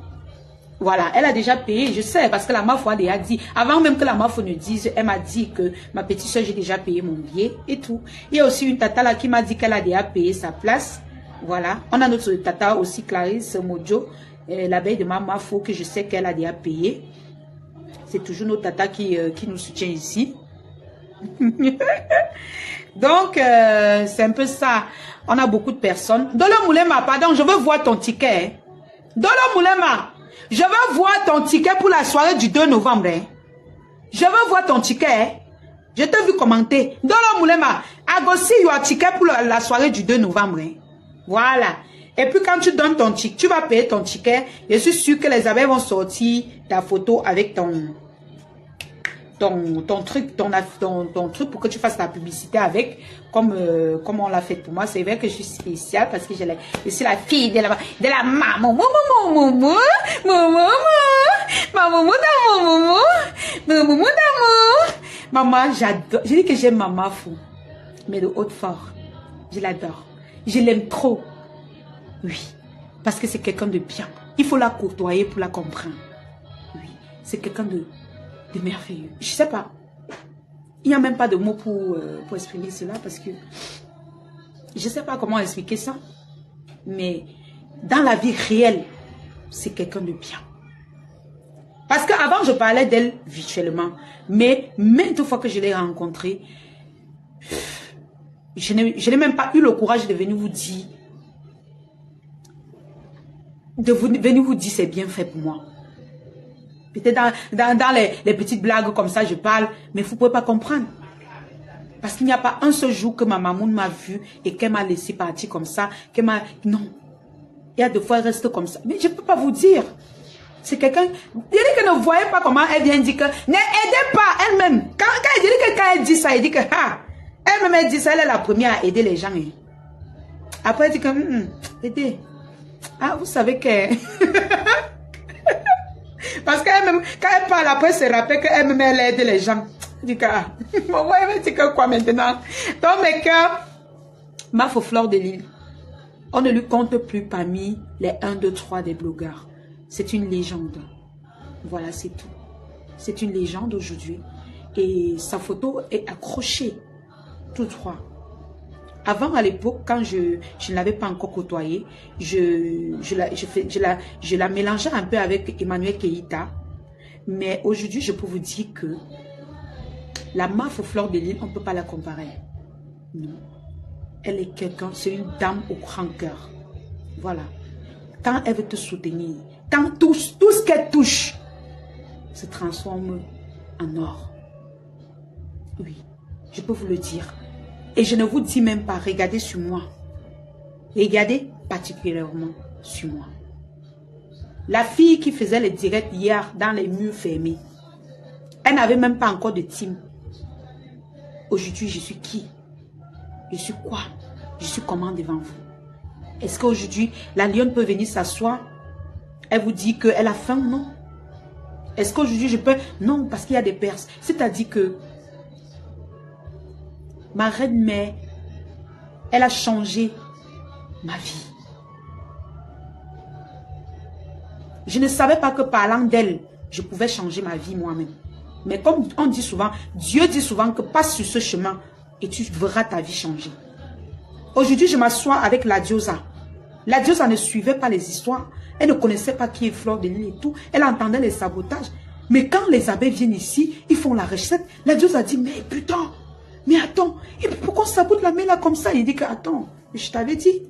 Voilà, elle a déjà payé, je sais, parce que la Mafo a déjà dit, avant même que la Mafo ne dise, elle m'a dit que ma petite soeur, j'ai déjà payé mon billet et tout. Il y a aussi une tata là qui m'a dit qu'elle a déjà payé sa place. Voilà, on a notre tata aussi, Clarisse Mojo, l'abeille de ma Mafo, que je sais qu'elle a déjà payé. C'est toujours notre tata qui nous soutient ici. Donc, c'est un peu ça. On a beaucoup de personnes. Dolo Moulema, pardon, je veux voir ton ticket. Hein. Dolo Moulema, je veux voir ton ticket pour la soirée du 2 novembre. Hein. Je veux voir ton ticket. Hein. Je t'ai vu commenter. Dolo Moulema, Agossi, il y a un ticket pour la soirée du 2 novembre. Hein. Voilà. Et puis quand tu donnes ton ticket, tu vas payer ton ticket. Je suis sûr que les abeilles vont sortir ta photo avec ton truc, ton truc pour que tu fasses la publicité avec, comme on l'a fait pour moi. C'est vrai que je suis spéciale parce que je suis la fille de la maman, maman, j'adore. Je dis que j'aime ma Mafo, mais de haute fort. Je l'adore. Je l'aime trop. Oui, parce que c'est quelqu'un de bien. Il faut la côtoyer pour la comprendre. Oui, c'est quelqu'un de merveilleux. Je sais pas. Il n'y a même pas de mots pour exprimer cela parce que je sais pas comment expliquer ça. Mais dans la vie réelle, c'est quelqu'un de bien. Parce qu'avant, je parlais d'elle virtuellement. Mais maintes fois que je l'ai rencontrée, je n'ai même pas eu le courage de venir vous dire. Venir vous dire c'est bien fait pour moi. Peut-être dans les petites blagues comme ça, je parle, mais vous ne pouvez pas comprendre. Parce qu'il n'y a pas un seul jour que ma maman m'a vu et qu'elle m'a laissé partir comme ça. Non. Il y a des fois, elle reste comme ça. Mais je ne peux pas vous dire. C'est quelqu'un... Elle dit que ne voyez pas comment elle vient dire que... N'aidez pas elle-même. Quand elle dit ça, elle dit que... elle-même, elle dit ça, elle est la première à aider les gens. Hein. Après, elle dit que... aidez. Ah, vous savez que... Parce qu'elle-même, quand elle parle, après, se rappelle qu'elle-même, elle aide les gens. Elle dit que... Bon, ouais, elle dit que quoi maintenant? Dans mes cœurs, Mafo Fleur de Lille, on ne lui compte plus parmi les 1, 2, 3 des blogueurs. C'est une légende. Voilà, c'est tout. C'est une légende aujourd'hui. Et sa photo est accrochée, tout droit. Avant, à l'époque, quand je ne l'avais pas encore côtoyée, je la mélangeais un peu avec Emmanuel Keïta. Mais aujourd'hui, je peux vous dire que la Mafo Fleur de Lille, on ne peut pas la comparer. Non. Elle est quelqu'un, c'est une dame au grand cœur. Voilà. Quand elle veut te soutenir, quand tout ce qu'elle touche se transforme en or. Oui, je peux vous le dire. Et je ne vous dis même pas, regardez sur moi. Regardez particulièrement sur moi. La fille qui faisait les directs hier dans les murs fermés, elle n'avait même pas encore de team. Aujourd'hui, je suis qui? Je suis quoi? Je suis comment devant vous? Est-ce qu'aujourd'hui, la lionne peut venir s'asseoir? Elle vous dit qu'elle a faim? Non. Est-ce qu'aujourd'hui, je peux? Non, parce qu'il y a des Perses. C'est-à-dire que ma reine-mère, elle a changé ma vie. Je ne savais pas que parlant d'elle, je pouvais changer ma vie moi-même. Mais comme on dit souvent, Dieu dit souvent que passe sur ce chemin et tu verras ta vie changer. Aujourd'hui, je m'assois avec la Diosa. La Diosa ne suivait pas les histoires. Elle ne connaissait pas qui est Fleur de Lille et tout. Elle entendait les sabotages. Mais quand les abeilles viennent ici, ils font la recette. La Diosa dit, mais putain, mais attends, et pourquoi on sabote la main là comme ça? Il dit que, attends, je t'avais dit.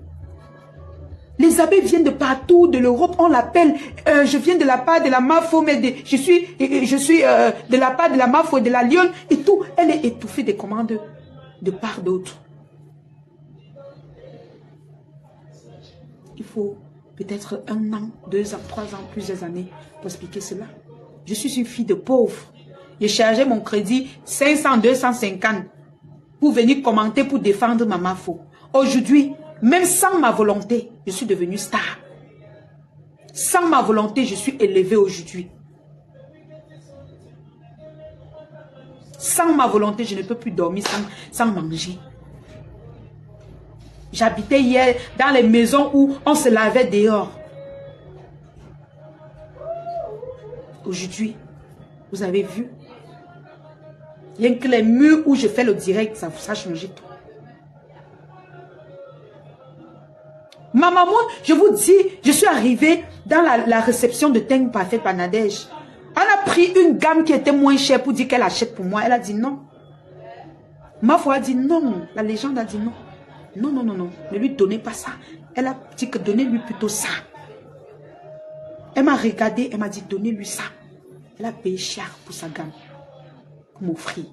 Les abeilles viennent de partout, de l'Europe, on l'appelle, je viens de la part de la Mafo, mais je suis de la part de la Mafo et de la lionne et tout. Elle est étouffée des commandes de part d'autre. Il faut peut-être 1 an, 2 ans, 3 ans, plusieurs années pour expliquer cela. Je suis une fille de pauvre. J'ai chargé mon crédit 500, 250 pour venir commenter, pour défendre ma Mafo. Aujourd'hui, même sans ma volonté, je suis devenue star. Sans ma volonté, je suis élevée aujourd'hui. Sans ma volonté, je ne peux plus dormir sans manger. J'habitais hier dans les maisons où on se lavait dehors. Aujourd'hui, vous avez vu. Rien que les murs où je fais le direct, ça a changé tout. Ma maman, je vous dis, je suis arrivée dans la réception de Teng Parfait par Nadège. Elle a pris une gamme qui était moins chère pour dire qu'elle achète pour moi. Elle a dit non. Ma foi a dit non. La légende a dit non. Non, non, non, non. Ne lui donnez pas ça. Elle a dit que donnez-lui plutôt ça. Elle m'a regardé, elle m'a dit donnez-lui ça. Elle a payé cher pour sa gamme. Pour m'offrir.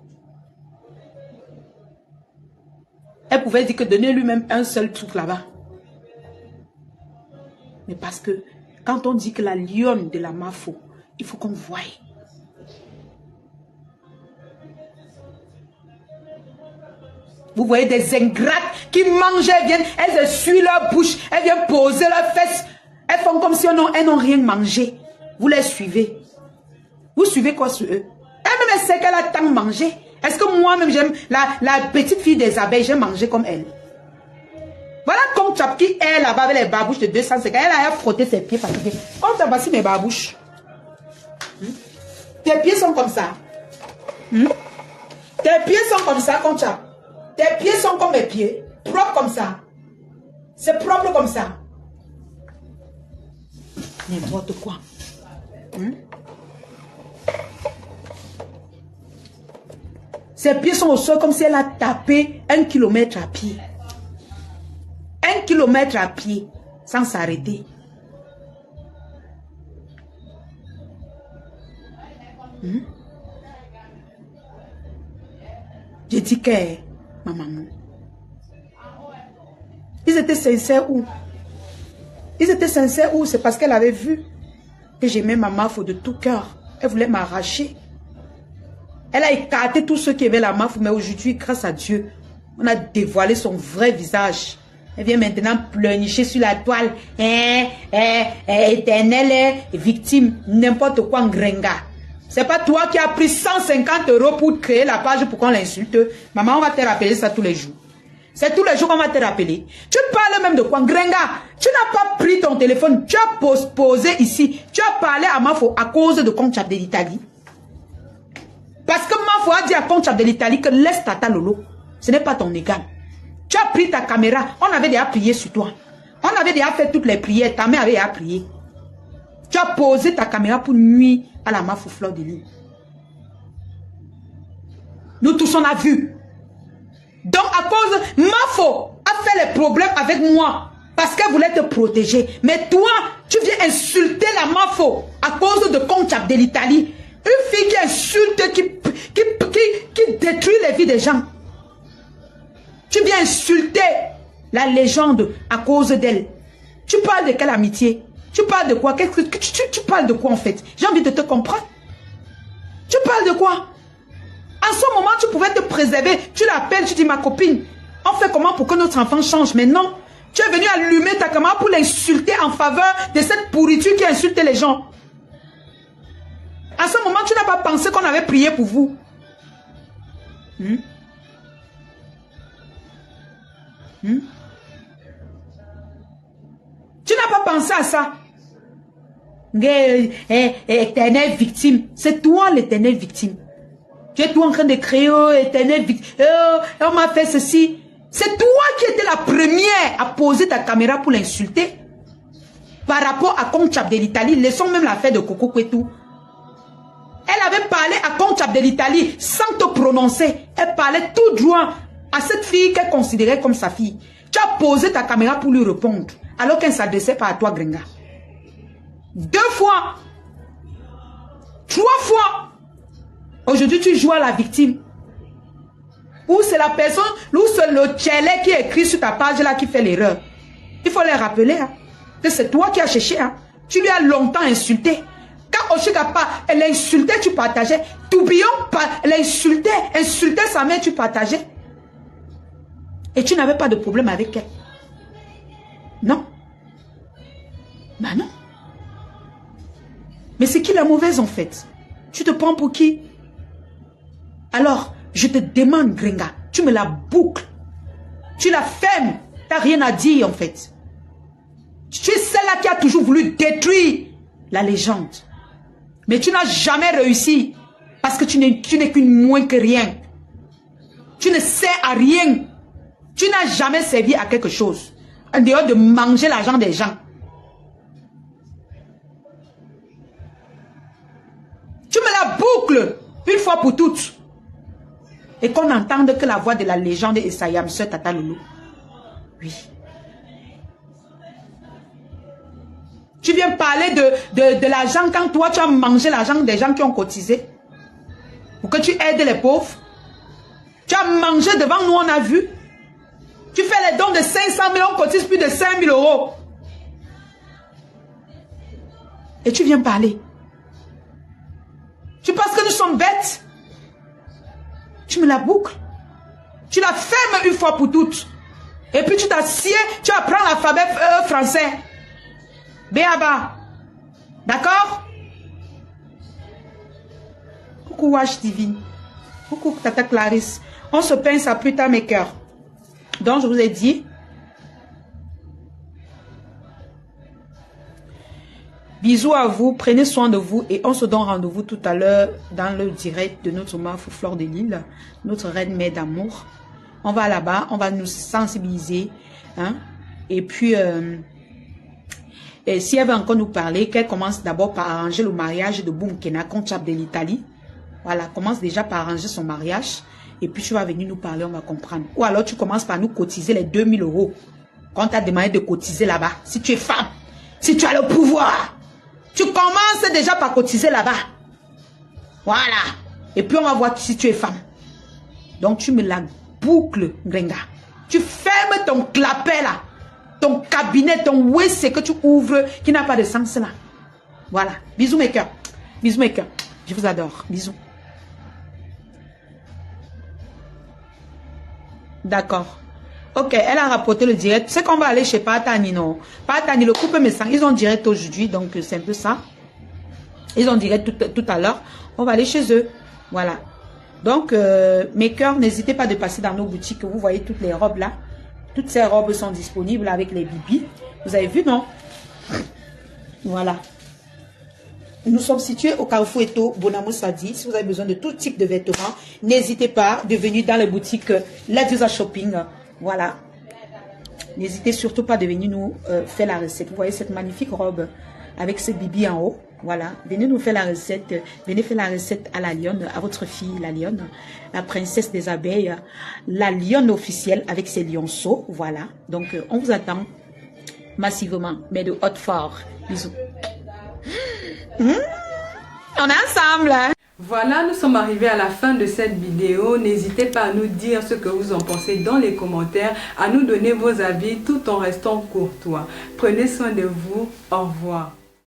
Elle pouvait dire que donnez-lui même un seul truc là-bas. Mais parce que quand on dit que la lionne de la Mafo, il faut qu'on voie. Vous voyez des ingrates qui mangent, elles essuient leur bouche, elles viennent poser leurs fesses. Elles font comme si elles n'ont rien mangé. Vous les suivez. Vous suivez quoi sur eux? Elle-même sait qu'elle a tant mangé. Est-ce que moi-même j'aime la petite fille des abeilles, j'ai mangé comme elle? Voilà comme Chap qui est là-bas avec les babouches de 250. Elle a frotté ses pieds fatigués. Comme ça, voici mes babouches. Tes pieds sont comme ça. Tes pieds sont comme ça, comme Chap. Tes pieds sont comme mes pieds. Propre comme ça. C'est propre comme ça. N'importe quoi. Ses pieds sont au sol comme si elle a tapé 1 kilomètre à pied. 1 kilomètre à pied, sans s'arrêter. J'ai dit que ma maman. Ils étaient sincères où? Ils étaient sincères où? C'est parce qu'elle avait vu que j'aimais ma Mafo de tout cœur. Elle voulait m'arracher. Elle a écarté tous ceux qui aimaient la Mafo, mais aujourd'hui, grâce à Dieu, on a dévoilé son vrai visage. Elle vient maintenant pleurnicher sur la toile. Éternelle victime, n'importe quoi, Ngrenga. C'est pas toi qui as pris 150 € pour créer la page pour qu'on l'insulte. Maman, on va te rappeler ça tous les jours. C'est tous les jours qu'on va te rappeler. Tu parles même de quoi, Ngrenga? Tu n'as pas pris ton téléphone, tu as posé ici. Tu as parlé à Mafo à cause de Conchap de l'Italie. Parce que Mafo a dit à Conchap de l'Italie que laisse Tata Lolo. Ce n'est pas ton égal. Tu as pris ta caméra, on avait déjà prié sur toi. On avait déjà fait toutes les prières, ta mère avait déjà prié. Tu as posé ta caméra pour nuire à la Mafo Fleur de Lys. Nous tous on a vu. Donc à cause, Mafo a fait les problèmes avec moi parce qu'elle voulait te protéger. Mais toi, tu viens insulter la Mafo à cause de Conchap de l'Italie. Une fille qui insulte, qui détruit les vies des gens. Tu viens insulter la légende à cause d'elle. Tu parles de quelle amitié? Tu parles de quoi? Tu parles de quoi en fait? J'ai envie de te comprendre. Tu parles de quoi? En ce moment, tu pouvais te préserver. Tu l'appelles, tu dis ma copine. On fait comment pour que notre enfant change? Mais non. Tu es venu allumer ta caméra pour l'insulter en faveur de cette pourriture qui insulte les gens. En ce moment, tu n'as pas pensé qu'on avait prié pour vous. Tu n'as pas pensé à ça. Éternelle victime. C'est toi l'éternelle victime. Tu es tout en train de créer, oh, éternelle victime. Oh, on m'a fait ceci. C'est toi qui étais la première à poser ta caméra pour l'insulter. Par rapport à Conchap de l'Italie, laissons même l'affaire de Coco Kwetou. Elle avait parlé à Conchap de l'Italie sans te prononcer. Elle parlait tout droit à cette fille qu'elle considérait comme sa fille. Tu as posé ta caméra pour lui répondre, alors qu'elle ne s'adressait pas à toi, Grenga. 2 fois. 3 fois. Aujourd'hui, tu joues à la victime. Ou c'est la personne, ou c'est le tchèlé qui écrit sur ta page là qui fait l'erreur. Il faut les rappeler hein, que c'est toi qui as cherché. Hein. Tu lui as longtemps insulté. Quand Oshigapa, elle insultait, tu partageais. Tourbillon, elle insultait sa mère, tu partageais. Et tu n'avais pas de problème avec elle. Non. Bah non. Mais c'est qui la mauvaise en fait? Tu te prends pour qui? Alors, je te demande, Grenga, tu me la boucles. Tu la fermes. Tu n'as rien à dire en fait. Tu es celle-là qui a toujours voulu détruire la légende. Mais tu n'as jamais réussi. Parce que tu n'es qu'une moins que rien. Tu ne sers à rien. Tu n'as jamais servi à quelque chose. En dehors de manger l'argent des gens. Tu me la boucles une fois pour toutes. Et qu'on n'entende que la voix de la légende Essayam, Sœur Tata Loulou. Oui. Tu viens parler de l'argent quand toi tu as mangé l'argent des gens qui ont cotisé. Pour que tu aides les pauvres. Tu as mangé devant nous, on a vu. Tu fais les dons de 500 000, on cotise plus de 5 000 euros. Et tu viens parler. Tu penses que nous sommes bêtes? Tu me la boucles. Tu la fermes une fois pour toutes. Et puis tu t'assieds, tu apprends l'alphabet français. Béaba. D'accord? Coucou Wash Divine. Coucou Tata Clarisse. On se pince à plus tard mes cœurs. Donc je vous ai dit. Bisous à vous, prenez soin de vous et on se donne rendez-vous tout à l'heure dans le direct de notre maman Fleur de Lille, notre reine mère d'amour. On va là-bas, on va nous sensibiliser. Hein? Et puis, et si elle veut encore nous parler, qu'elle commence d'abord par arranger le mariage de Boumkena, comptable de l'Italie. Voilà, commence déjà par arranger son mariage. Et puis tu vas venir nous parler, on va comprendre. Ou alors tu commences par nous cotiser les 2000 euros. Quand tu as demandé de cotiser là-bas. Si tu es femme, si tu as le pouvoir. Tu commences déjà par cotiser là-bas. Voilà. Et puis on va voir si tu es femme. Donc tu me la boucles, Grenga. Tu fermes ton clapet là. Ton cabinet, ton WC que tu ouvres qui n'a pas de sens là. Voilà. Bisous mes cœurs. Bisous mes cœurs. Je vous adore. Bisous. D'accord. Ok, elle a rapporté le direct. C'est qu'on va aller chez Patani, non? Patani, le couple me sent. Ils ont direct aujourd'hui, donc c'est un peu ça. Ils ont direct tout à l'heure. On va aller chez eux. Voilà. Donc, mes cœurs, n'hésitez pas de passer dans nos boutiques. Vous voyez toutes les robes là. Toutes ces robes sont disponibles avec les bibis. Vous avez vu, non? Voilà. Nous sommes situés au Carrefour Eto, Bonamou Sadi. Si vous avez besoin de tout type de vêtements, n'hésitez pas de venir dans les boutiques Ladjusa Shopping. Voilà. N'hésitez surtout pas de venir nous faire la recette. Vous voyez cette magnifique robe avec ce bibi en haut. Voilà. Venez nous faire la recette. Venez faire la recette à la lionne, à votre fille, la lionne, la princesse des abeilles, la lionne officielle avec ses lionceaux. Voilà. Donc, on vous attend massivement, mais de haute fort. Bisous. On est ensemble. Hein? Voilà, nous sommes arrivés à la fin de cette vidéo. N'hésitez pas à nous dire ce que vous en pensez dans les commentaires, à nous donner vos avis tout en restant courtois. Prenez soin de vous. Au revoir.